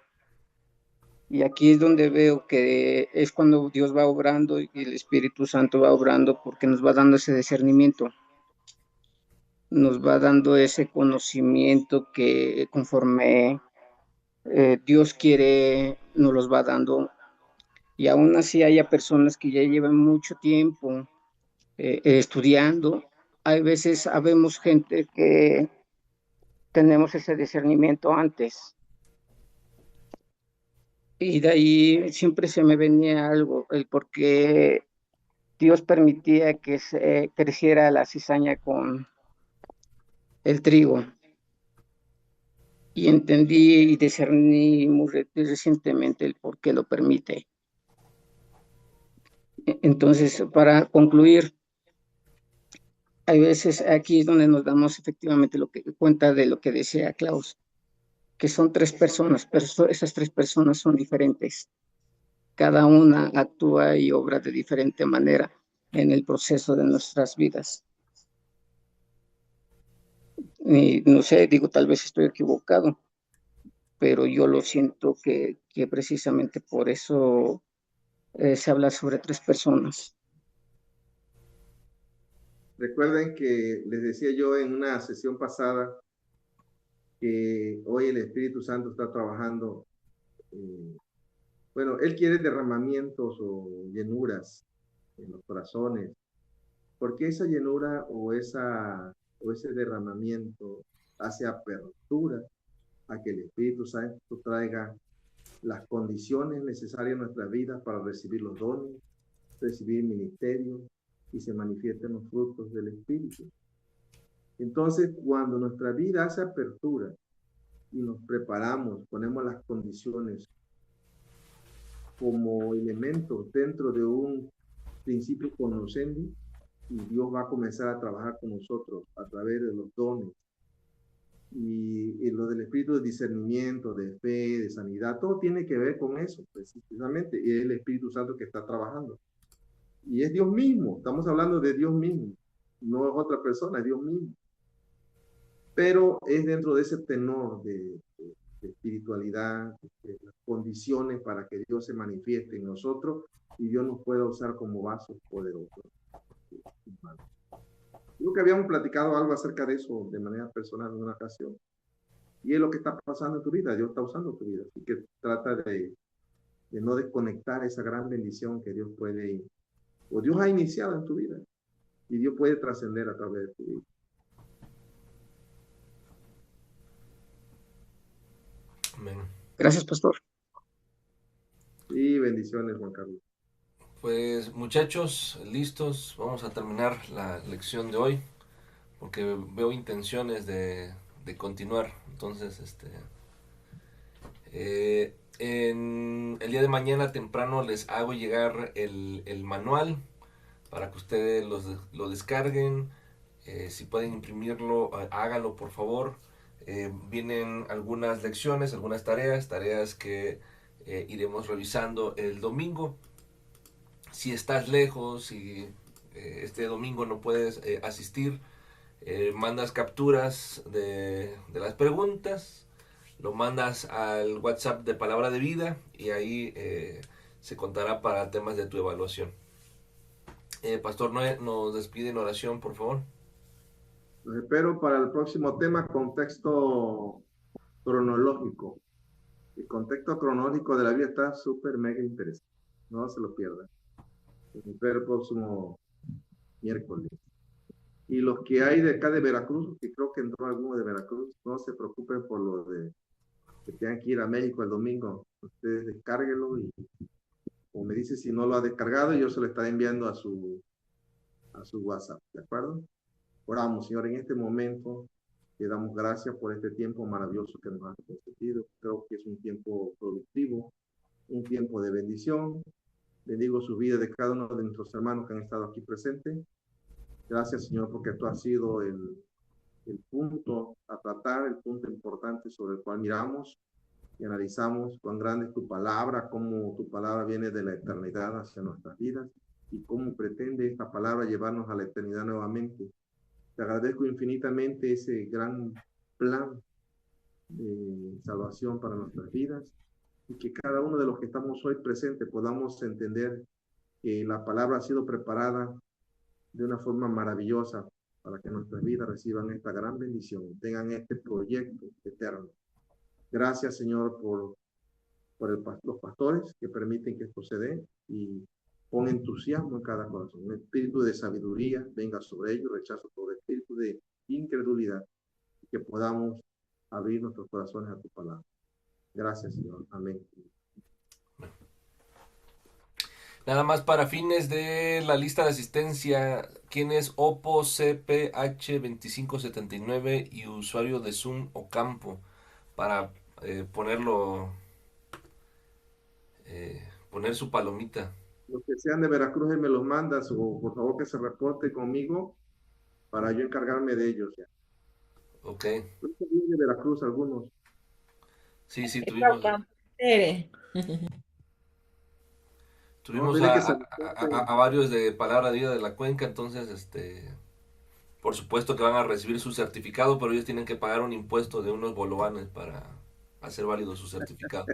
Y aquí es donde veo que es cuando Dios va obrando y el Espíritu Santo va obrando porque nos va dando ese discernimiento, nos va dando ese conocimiento que conforme Dios quiere, nos los va dando. Y aún así haya personas que ya llevan mucho tiempo estudiando. Hay veces habemos gente que tenemos ese discernimiento antes. Y de ahí siempre se me venía algo, el por qué Dios permitía que se creciera la cizaña con el trigo. Y entendí y discerní recientemente el por qué lo permite. Entonces, para concluir, hay veces aquí es donde nos damos efectivamente cuenta de lo que decía Klaus, que son tres personas, pero esas tres personas son diferentes. Cada una actúa y obra de diferente manera. en el proceso de nuestras vidas. Y no sé, digo, tal vez estoy equivocado, pero yo lo siento que precisamente por eso se habla sobre 3 personas. Recuerden que les decía yo en una sesión pasada que hoy el Espíritu Santo está trabajando. Bueno, Él quiere derramamientos o llenuras en los corazones, porque esa llenura o ese derramamiento hace apertura a que el Espíritu Santo traiga las condiciones necesarias en nuestra vida para recibir los dones, recibir ministerio y se manifiesten los frutos del Espíritu. Entonces, cuando nuestra vida hace apertura y nos preparamos, ponemos las condiciones como elementos dentro de un principio conocente, y Dios va a comenzar a trabajar con nosotros a través de los dones y lo del espíritu de discernimiento, de fe, de sanidad, todo tiene que ver con eso, precisamente, y es el Espíritu Santo que está trabajando. Y es Dios mismo, estamos hablando de Dios mismo, no es otra persona, es Dios mismo. Pero es dentro de ese tenor de espiritualidad, de las condiciones para que Dios se manifieste en nosotros y Dios nos pueda usar como vasos poderosos. Creo que habíamos platicado algo acerca de eso de manera personal en una ocasión. Y es lo que está pasando en tu vida, Dios está usando tu vida. Así que trata de no desconectar esa gran bendición que Dios puede, o Dios ha iniciado en tu vida. Y Dios puede trascender a través de tu vida. Amén. Gracias, pastor. Y bendiciones, Juan Carlos. Pues muchachos, listos, vamos a terminar la lección de hoy, porque veo intenciones de continuar. Entonces, en el día de mañana temprano les hago llegar el manual para que ustedes lo descarguen. Si pueden imprimirlo, háganlo por favor. Vienen algunas lecciones, algunas tareas que iremos revisando el domingo. Si estás lejos y este domingo no puedes asistir, mandas capturas de las preguntas, lo mandas al WhatsApp de Palabra de Vida y ahí se contará para temas de tu evaluación. Pastor Noé, nos despide en oración, por favor. Los espero para el próximo tema, contexto cronológico. El contexto cronológico de la vida está súper mega interesante. No se lo pierdan. Los espero el próximo miércoles. Y los que hay de acá de Veracruz, que creo que entró alguno de Veracruz, no se preocupen por lo de que tengan que ir a México el domingo. Ustedes descárguenlo y, como me dice, si no lo ha descargado, yo se lo estaré enviando a su WhatsApp. ¿De acuerdo? Oramos, Señor, en este momento. Te damos gracias por este tiempo maravilloso que nos has concedido. Creo que es un tiempo productivo, un tiempo de bendición. Bendigo su vida de cada uno de nuestros hermanos que han estado aquí presentes. Gracias, Señor, porque tú has sido el punto a tratar, el punto importante sobre el cual miramos y analizamos cuán grande es tu palabra, cómo tu palabra viene de la eternidad hacia nuestras vidas y cómo pretende esta palabra llevarnos a la eternidad nuevamente. Te agradezco infinitamente ese gran plan de salvación para nuestras vidas y que cada uno de los que estamos hoy presentes podamos entender que la palabra ha sido preparada de una forma maravillosa para que nuestras vidas reciban esta gran bendición, tengan este proyecto eterno. Gracias, Señor, por los pastores que permiten que esto se dé y pon entusiasmo en cada corazón. Un espíritu de sabiduría venga sobre ellos, rechazo todo espíritu de incredulidad, y que podamos abrir nuestros corazones a tu palabra. Gracias, Señor. Amén. Nada más para fines de la lista de asistencia, ¿quién es Oppo CPH2579 y usuario de Zoom o Campo? Para ponerlo, poner su palomita. Los que sean de Veracruz, me los mandas o por favor que se reporte conmigo para yo encargarme de ellos. Ya. Ok. Creo que vienen de Veracruz algunos. Sí, tuvimos. Tuvimos tiene que ser. a varios de Palabra de Vida de la Cuenca, entonces, por supuesto que van a recibir su certificado, pero ellos tienen que pagar un impuesto de unos bolovanes para hacer válido su certificado.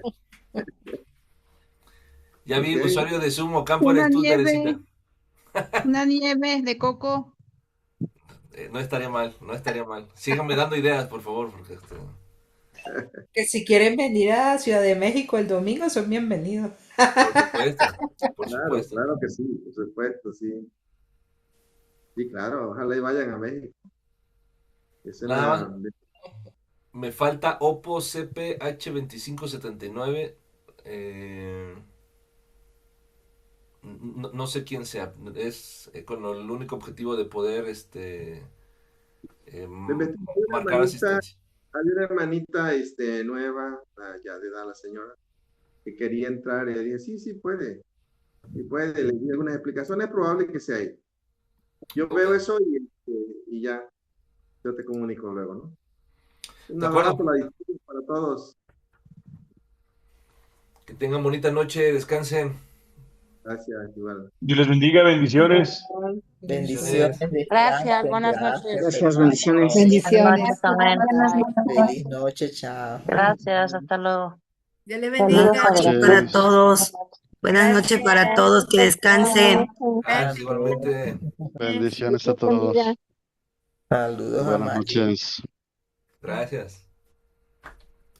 Ya vi, Ok. usuario de Sumo Campo, Una eres tú, nieve, Teresita. una nieve de coco. No estaría mal, no estaría mal. Síganme dando ideas, por favor, porque Que si quieren venir a Ciudad de México el domingo, son bienvenidos. por supuesto, por Claro, supuesto. claro que sí, por supuesto, sí. Sí, claro, ojalá y vayan a México. Es Nada más, una... me falta Oppo CPH2579. No sé quién sea. Es con el único objetivo de poder Hay una marcar hermanita, asistencia. hay una hermanita nueva, ya de edad la señora, que quería entrar y le dije, sí, sí puede. Y puede, le di algunas explicaciones, es probable que sea ahí. Yo Ok, veo eso y ya, yo te comunico luego, ¿no? Un de acuerdo. abrazo a la distancia para todos. Que tengan bonita noche, descansen. Gracias, igual. Dios les bendiga, bendiciones. Bendiciones, Bendiciones. Gracias, descansen, buenas gracias, noches. Gracias, hermano. bendiciones. Bendiciones. Buenas noches, amén. Feliz noche, chao. Gracias, hasta luego. Dios le Saludos, bendiga. Buenas padre. noches. Para todos. Buenas noches para Gracias. todos. Que descansen. Gracias, igualmente. Bendiciones a todos. Saludos a Buenas Mario. noches. Gracias.